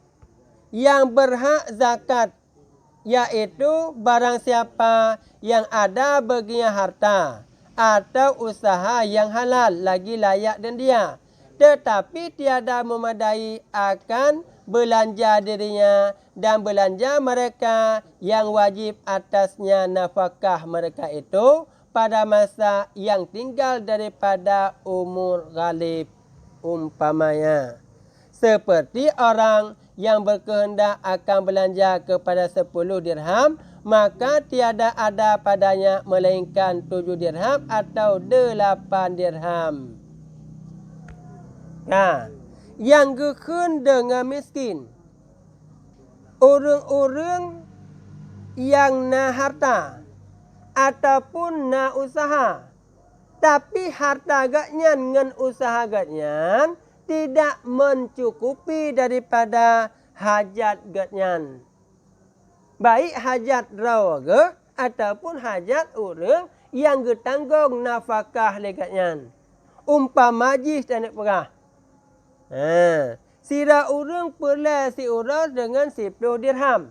yang berhak zakat, iaitu barang siapa yang ada baginya harta atau usaha yang halal lagi layak dan dia, tetapi tiada memadai akan belanja dirinya dan belanja mereka yang wajib atasnya nafkah mereka itu pada masa yang tinggal daripada umur ghalib. Umpamanya, seperti orang yang berkehendak akan belanja kepada 10 dirham, maka tiada ada padanya melainkan 7 dirham atau 8 dirham. Yang gekun dengan miskin, orang-orang yang na harta ataupun na usaha, tapi harta agaknya dengan usaha agaknya tidak mencukupi daripada hajat agaknya. Baik hajat rawaga ataupun hajat orang yang getanggung nafkah agaknya. Umpama majlis dan nak perah. Sira orang pelai si orang dengan 10 dirham.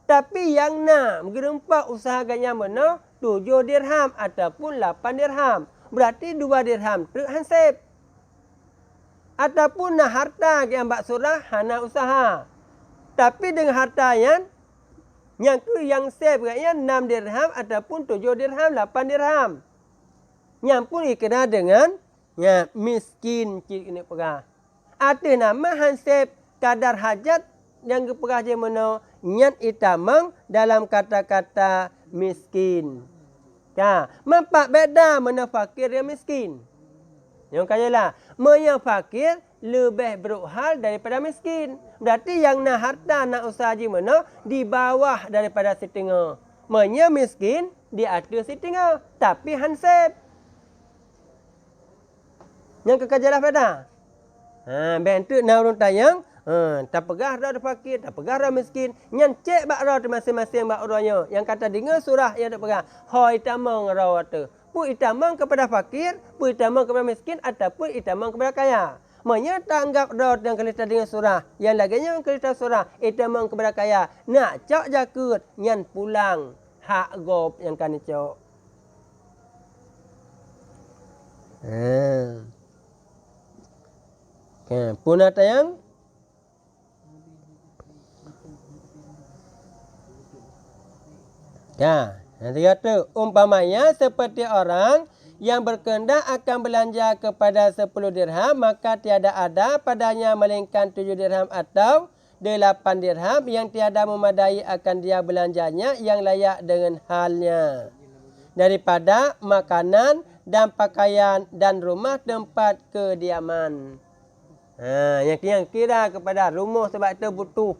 Tapi yang nak gerempak usaha agaknya mana? 7 dirham ataupun 8 dirham. Berarti 2 dirham tu hansip. Ataupun nak harta yang bak surah hana usaha. Tapi dengan harta yang tu yang save agaknya 6 dirham ataupun 7 dirham, 8 dirham. Yang pun dikira dengan miskin cik ini perah. Ada nama hansip kadar hajat yang keperah je mana nyat itamang dalam kata-kata miskin. Mampak beda mana fakir yang miskin. Yang kayalah, yang fakir lebih beruhal daripada miskin. Berarti yang nak harta nak usaha je mana di bawah daripada setengah. Miskin di atas setengah tapi hansip. Yang kekajalah pada. Bentuk naurun tayang. Tak pegah dah fakir, tak pegah dah miskin. Yang cek bak rau tu masing-masing bak orangnya. Yang kata dengar surah yang tak pegah. Hoi itamang rau tu. Pu itamang kepada fakir, pu itamang kepada miskin ataupun itamang kepada kaya. Maknanya tanggap rau yang kita dengar surah. Yang laginya yang kita surah itamang kepada kaya. Nak cak jakut nyan pulang hak gop yang kan cak. Punah tayang. Nanti kata umpamanya seperti orang yang berkehendak akan belanja kepada 10 dirham, maka tiada ada padanya melainkan 7 dirham atau 8 dirham yang tiada memadai akan dia belanjanya yang layak dengan halnya. Daripada makanan dan pakaian dan rumah tempat kediaman. Yang kira kepada rumah sebab itu butuh.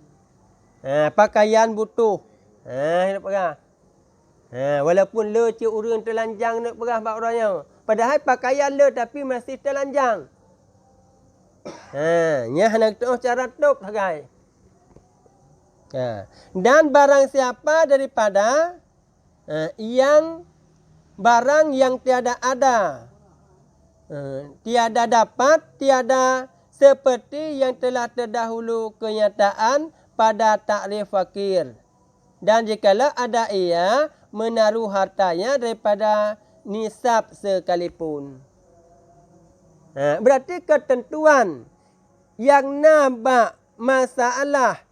Pakaian butuh. Nak perah. Walaupun le cik urang terlanjang nak perah bak orangnya. Padahal pakaian le tapi masih terlanjang. Nya nak tu cara tok sagai. Dan barang siapa daripada yang barang yang tiada ada, tiada dapat, tiada seperti yang telah terdahulu kenyataan pada takrif fakir. Dan jikalau ada ia menaruh hartanya daripada nisab sekalipun. Berarti ketentuan yang nampak masalah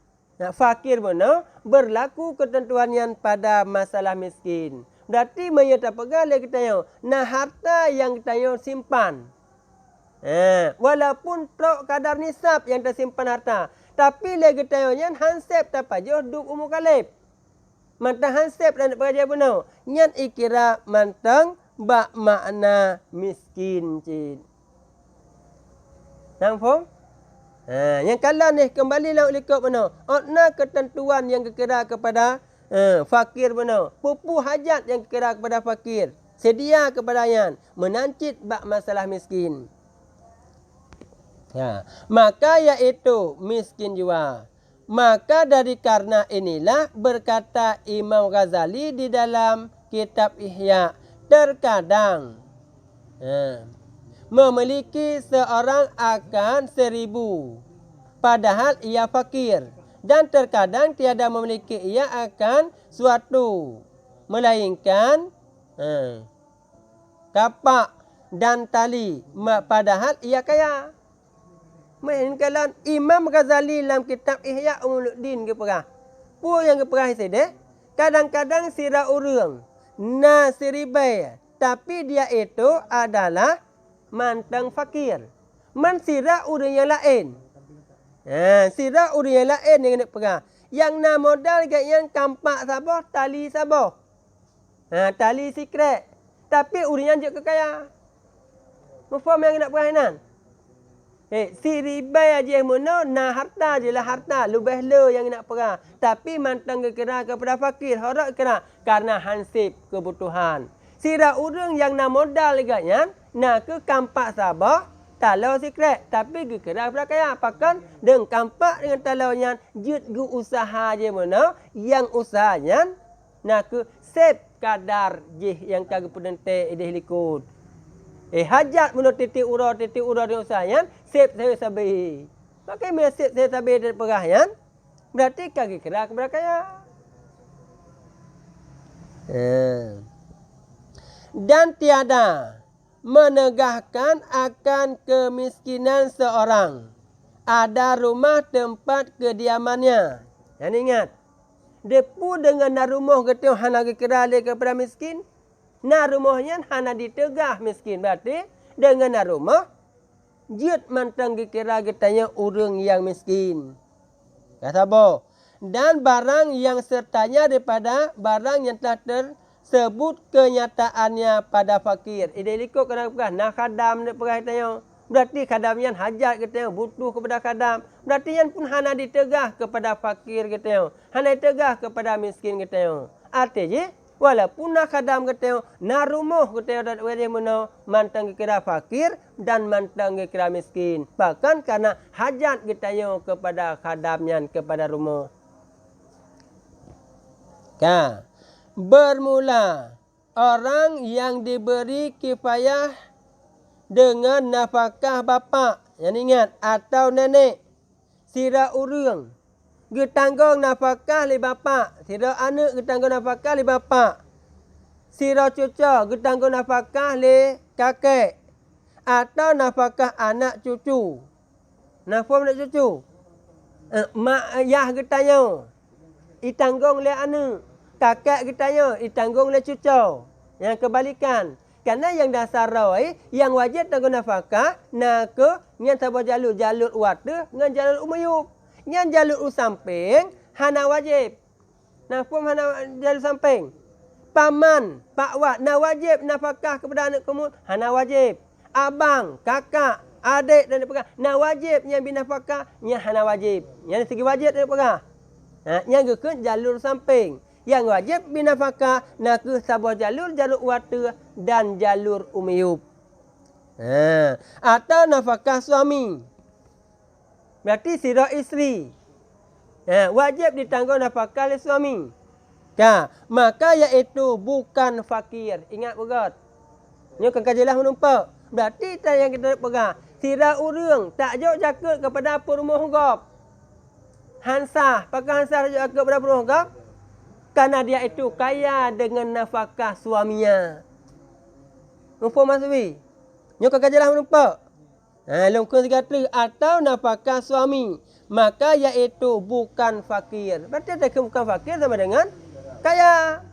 fakir mana berlaku ketentuan yang pada masalah miskin. Berarti mereka tak pegang lagi kita yang nah harta yang kita yang simpan. Walaupun trok kadar nisab yang tersimpan harta, tapi lagi kita yang hansep tak pajah duk umur kalib. Mantang hansep dan pekerja benar. Nyan ikira mantang bak makna miskin cik. Nampak? Yang kalau ni kembali lah ikut benar. Otna ketentuan yang kira kepada fakir benar. Pupu hajat yang kira kepada fakir. Sedia kepada yang menancit bak masalah miskin. Maka iaitu miskin jua. Maka dari karena inilah berkata Imam Ghazali di dalam kitab Ihya, terkadang memiliki seorang akan 1000, padahal ia fakir. Dan terkadang tiada memiliki ia akan suatu, melainkan kapak dan tali, padahal ia kaya. Melainkan Imam Ghazali dalam kitab Ihya Ulumuddin ke perah. Pu yang ke perah sedek, kadang-kadang sira urang nasiribai, tapi dia itu adalah mantang fakir. Man sira urang yang lain. Sira urang yang lain yang nak perah. Yang na modal kat yang kampak sabah, tali sabah. Tali secret. Tapi urang yang je kekaya. Mufaham yang nak perah nan? Si ribai aja mana na harta je lah harta. Lubeh le yang nak perah. Tapi mantang kira kepada fakir. Horak kira karena hansip kebutuhan. Sira urang yang na modal agaknya. Na ke kampak sabah. Talau secret. Tapi kira kepada kaya. Pakan dengan kampak dengan talaunya. Jut gu usaha je mana. Yang usahanya. Na ke sep kadar je yang kagak pedente ideh likut. Hajat menurut titik urau dengan usahayan, sep saya sabi. Maka bila sep saya sabi dari perahian, berarti kaki kira kepada kaya. Dan tiada menegahkan akan kemiskinan seorang. Ada rumah tempat kediamannya. Yang ingat, depu dengan rumah kita hana kira kepada miskin. Na rumahnya hana ditegah miskin. Berarti dengan na rumah jut mantang dikira getanya urang yang miskin. Kata bo. Dan barang yang sertanya daripada barang yang telah tersebut kenyataannya pada fakir. Ide likut kadang-kadang nak khadam nak perah tanya. Berarti khadam yang hajat kita butuh kepada khadam. Berarti yang pun hana ditegah kepada fakir kita. Hana ditegah kepada miskin kita. Artinya Walaupun nak kadam kata na rumah kata dat wadi mano mantang kira fakir dan mantang kira miskin. Bahkan karena hajat kita yo kepada khadamnya kepada rumah. Ka. Bermula orang yang diberi kifayah dengan nafkah bapa, yang ingat atau nenek, sira urang getanggung nafkah li bapa, sira anak getanggung nafkah li bapa, sira cucu getanggung nafkah li kakek, atau nafkah anak cucu. Nafkah anak cucu. Mak ayah getanyo ditanggung oleh anak, kakek getanyo ditanggung oleh cucu. Yang kebalikan. Karena yang dasar rawai, yang wajib tanggung nafkah, nak yang sabar jalur wata dengan jalur umayub. Yang jalur samping, hana wajib. Nafkah hana jalur samping. Paman, pak wat, na wajib nafkah kepada anak kamu, hana wajib. Abang, kakak, adik dan pegang, na wajib yang binafkah, yang hana wajib. Yang segi wajib dan pegang. Yang ke jalur samping. Yang wajib binafkah nak ke sabar jalur wata dan jalur umayub. Atau nafkah suami. Berarti sira isteri. Wajib ditanggung nafkah oleh suami. Maka iaitu bukan fakir. Ingat begat. Ini akan kajilah menumpak. Berarti yang kita pegang. Sira urang tak jauh jaga kepada apa rumah hugap. Hansah. Pakai hansah jaga kepada apa rumah hugap. Karena dia itu kaya dengan nafkah suaminya. Nampak maksudnya? Ini akan kajilah menumpak. Longkung 3 atau nafkah suami. Maka iaitu bukan fakir. Berarti ada bukan fakir sama dengan kaya.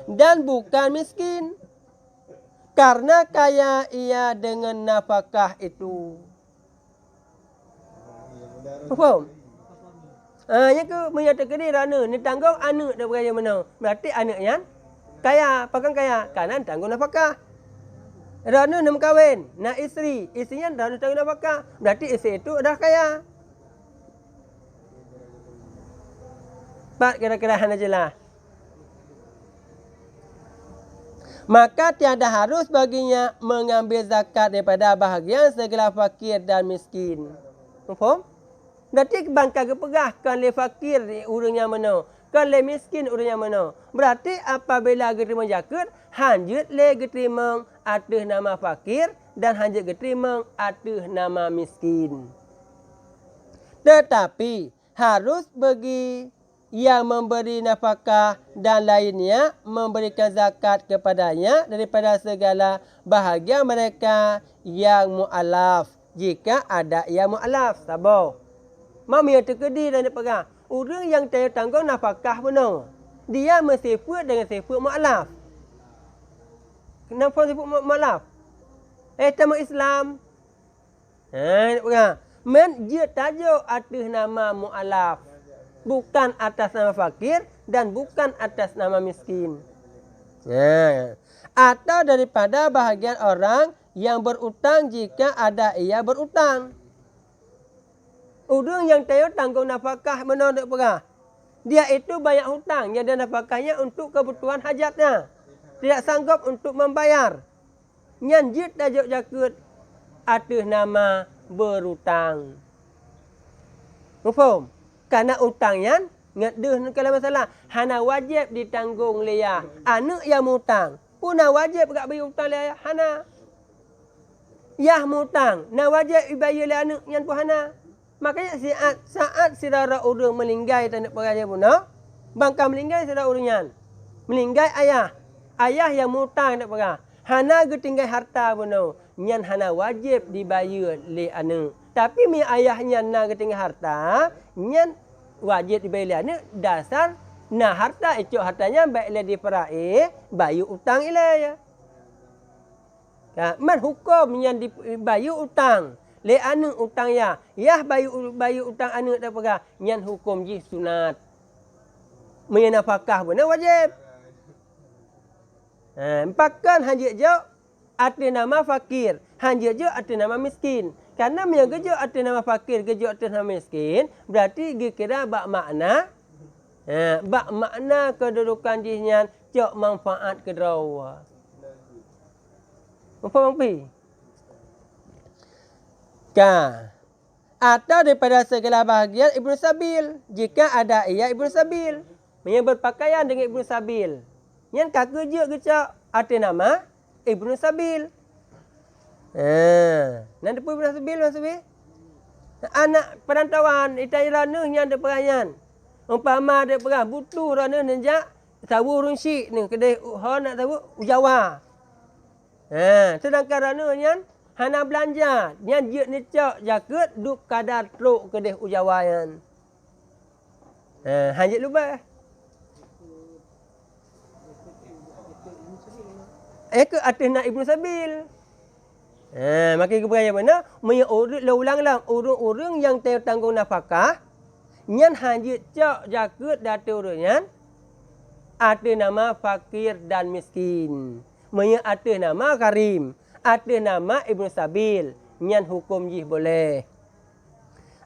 Dan bukan miskin. Karena kaya ia dengan nafkah itu. Faham? Yang ke menyatakan dia rana. Ni tanggung anak dia beraya mana. Berarti anak yang kaya. Pakai kaya. Karena tanggung nafkah. Rana nak kahwin. Nak isteri. Isterinya rana tanggung nafkah. Berarti isteri itu dah kaya. Pak kira-kira hana jelas. Maka tiada harus baginya mengambil zakat daripada bahagian segala fakir dan miskin. Faham? Berarti bangka kepegah kan le fakir orang yang mana. Kan le miskin orang yang mana. Berarti apabila geterima zakat, hanjut le geterima atas nama fakir dan hanjut geterima atas nama miskin. Tetapi harus bagi yang memberi nafkah dan lainnya memberikan zakat kepadanya daripada segala bahagian mereka yang mu'alaf. Jika ada yang mu'alaf. Sabar. Mami yang terkedi dan dia pegang. Orang yang tanggung nafkah benar. Dia bersifat dengan sifat mu'alaf. Kenapa sifat mu'alaf? Tamu Islam. Dia pegang. Dia tajuk atas nama mu'alaf. Bukan atas nama fakir dan bukan atas nama miskin. Atau daripada bahagian orang yang berutang jika ada ia berutang. Orang yang tanggung nafkah menolak perah. Dia itu banyak hutang. Yang ada nafkahnya untuk kebutuhan hajatnya. Tidak sanggup untuk membayar. Nyanjit tajuk jakut atas nama berutang. Faham? Karena utangnya ngedeh kalau masalah hana wajib ditanggung lia. Anak yang mutang pun wajib gak bagi hutang lia hana. Yah mutang na wajib bayar lia anak yang pun hana. Makanya saat saudara orang melinggai tanda peraya pun bangka melinggai saudara orangnya. Melinggai ayah. Ayah yang mutang tanda peraya. Hana getinggai harta pun nyan hana wajib dibayar le anak. Tapi mi ayahnya na getinggai harta nyan wajib dibayar ni dasar nah harta itu hartanya baiklah diperai bayu utang ilai ya. Man hukum yang dibayu utang le anu utang ya bayu utang anu tak pegah nyan hukum ji sunat menafkah benar wajib. Empakan hanjit je atas nama fakir, hanjit je atas nama miskin. Karena yang gejo atas nama fakir, gejo atas nama miskin, berarti kira bak makna Bak makna kedudukan jihnya cok manfaat kedrawa. Apa mampi? Atau daripada segala bahagian Ibnu Sabil. Jika ada ia Ibnu Sabil. Yang berpakaian dengan Ibnu Sabil. Yang kaki je kecak. Ada nama Ibnu Sabil. Nanti pun Ibnu Sabil maksudnya. Anak perantauan itai rana yang ada perayan. Umpama ada perang butuh rana nenjak tahu runsi ni kedai nak tahu ujawa. Sedangkan rana yang hana belanja, yang dia ni cak jaket duk kadar truk kedai ujawa yang. Hanjit lupa. Ke atas nak Ibnu Sabil. Maka keberaya mana? Ulang-ulang orang-orang yang tanggung nafkah. Yang hanjit cak jaket daturnya. Ada nama fakir dan miskin. Ada nama karim. Ada nama Ibnu Sabil. Yang hukum jih boleh.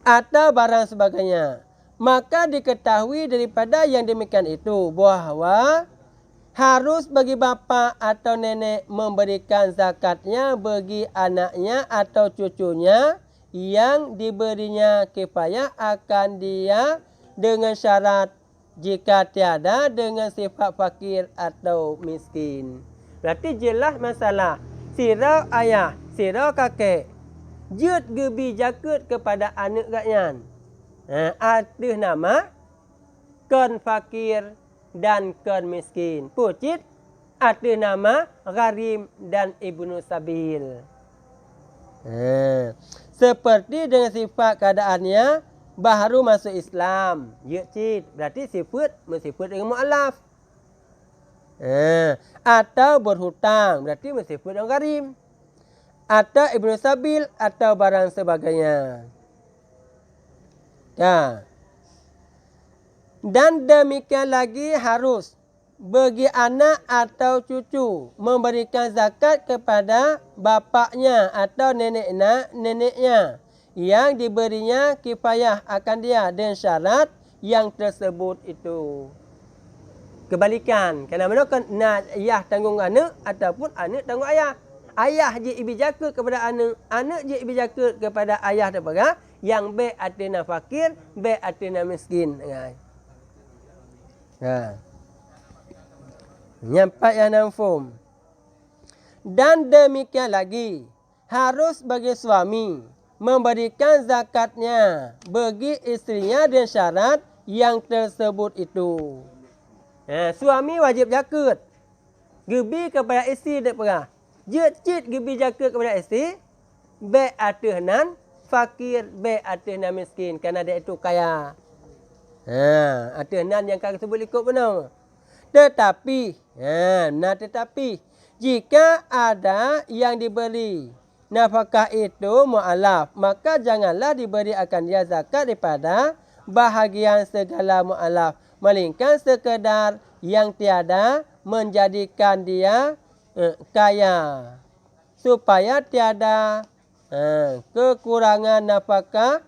Atau barang sebagainya. Maka diketahui daripada yang demikian itu. Bahawa harus bagi bapa atau nenek memberikan zakatnya bagi anaknya atau cucunya yang diberinya kifayah akan dia dengan syarat jika tiada dengan sifat fakir atau miskin. Berarti jelas masalah. Sirau ayah, sirau kakek. Jut gebi jaket kepada anak kaknyan. Ada nama kon fakir dan kon miskin. Pucit ada nama gharim dan Ibnu Sabil. Seperti dengan sifat keadaannya baru masuk Islam. Cit. Berarti sifat mensifat dengan mu'alaf. Atau berhutang. Berarti mensifat dengan gharim. Atau Ibnu Sabil atau barang sebagainya. Dan demikian lagi harus bagi anak atau cucu memberikan zakat kepada bapaknya atau neneknya yang diberinya kifayah akan dia dengan syarat yang tersebut itu. Kebalikan, kadang-kadang nak ayah tanggung anak ataupun anak tanggung ayah. Ayah je ibi jaket kepada anak je ibi jaket kepada ayah dan sebagainya. Yang baik atina fakir, baik atina miskin. Nyampak yang namfum. Dan demikian lagi harus bagi suami memberikan zakatnya bagi isterinya dengan syarat yang tersebut itu. Suami wajib zakat. Gebi kepada isteri tak perah. Cit gebi zakat kepada isteri. Baik atihnan fakir, baik atihnan miskin. Kerana dia itu kaya. Atihnan yang kata sebut ikut benar. Tetapi jika ada yang diberi nafkah itu mu'alaf, maka janganlah diberi akan dia zakat daripada bahagian segala mu'alaf, melainkan sekedar yang tiada menjadikan dia kaya, supaya tiada kekurangan nafkah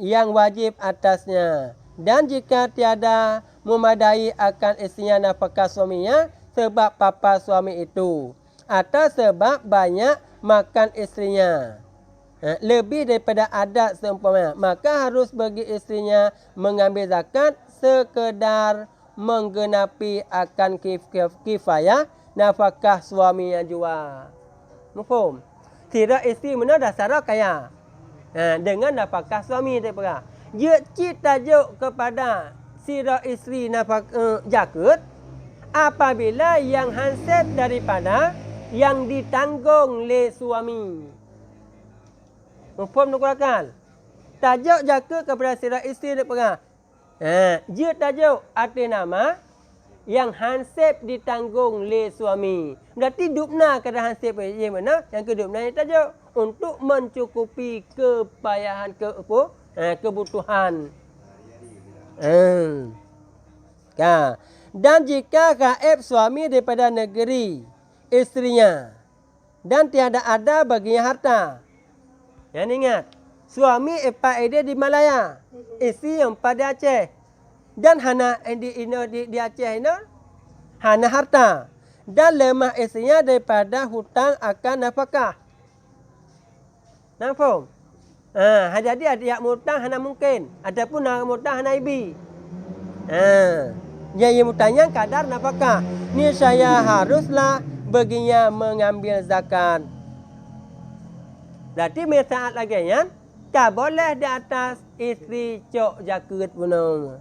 yang wajib atasnya. Dan jika tiada memadai akan isinya nafkah suaminya sebab papa suami itu atau sebab banyak makan istrinya lebih daripada adat seumpamanya, maka harus bagi istrinya mengambil zakat sekedar menggenapi akan kifayah nafkah suaminya jua. Mufhum? Tidak isteri mana dasar kaya dengan nafkah suami daripada. Dia tajuk kepada sirah isteri nafkah zakat apabila yang hansip daripada yang ditanggung oleh suami. Mufhum nukurakal. Tajuk zakat kepada sirah isteri daripada. Dia tajuk arti nama yang hansip ditanggung oleh suami. Berarti dupna kada hansip ye mana? Yang kedupna yang tajuk untuk mencukupi kepayahan kebutuhan. Dan jika gaib suami daripada negeri isterinya dan tiada ada baginya harta. Yang ingat, suami dia di Malaya, isteri yang pada Aceh. dan hana di Aceh ini hana harta dan lemah isinya daripada hutang akan nafkah. Nampak? Jadi ada yang mutang hana mungkin. Adapun yang mutang hana ibi. Yang mutangnya kadar nafkah. Ni saya haruslah baginya mengambil zakat. Berarti misaal lagi ya, tak boleh di atas isteri cok jakut punung.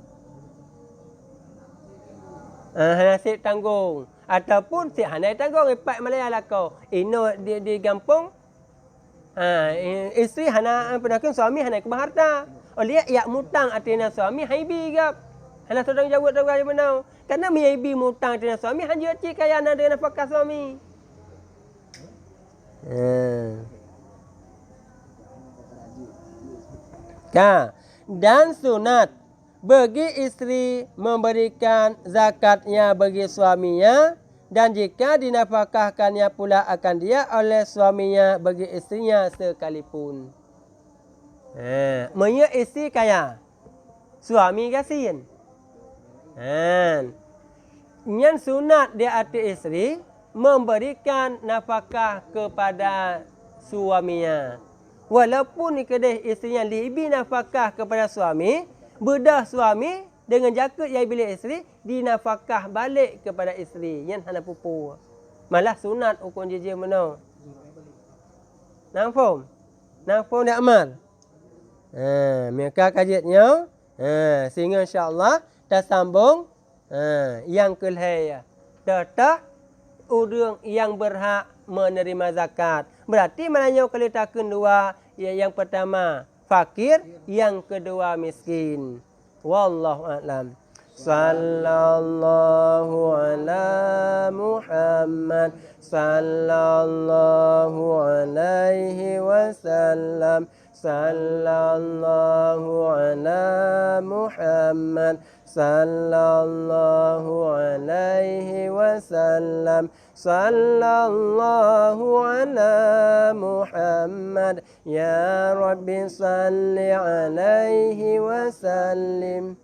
Hana si tanggung. Ataupun si hana tanggung ipak Malaya lakau. Ino di kampung. Isteri hana penakin suami hana kebaharta. Oleh ia mutang artinya suami haibi gap. Hana sedang jawab dengan benar. Karena haibi mutang artinya suami hanya cik kaya nak dengan nafkah suami. Dan sunat bagi isteri memberikan zakatnya bagi suaminya, dan jika dinafkahkannya pula akan dia oleh suaminya bagi istrinya sekalipun. Maksudnya isteri kaya, suami kasihan. Yang sunat di atas isteri memberikan nafkah kepada suaminya. Walaupun kedai isterinya lebih nafkah kepada suami, bedah suami dengan jakut yang bilik isteri dinafkah balik kepada isteri yang hana pupu. Malah sunat hukum jejak mana. Nampak? Nampak tak amal? Mereka kajiannya. Sehingga insyaAllah dah sambung yang kelihaya. Tetap orang yang berhak menerima zakat. Berarti maknanya kalau takkan dua, yang pertama fakir, yang kedua miskin. Wallahu a'lam. Sallallahu ala Muhammad sallallahu alaihi wasallam. Sallallahu ala Muhammad sallallahu alaihi wasallam. Sallallahu ala Muhammad ya Rabbi salli alaihi wasallim.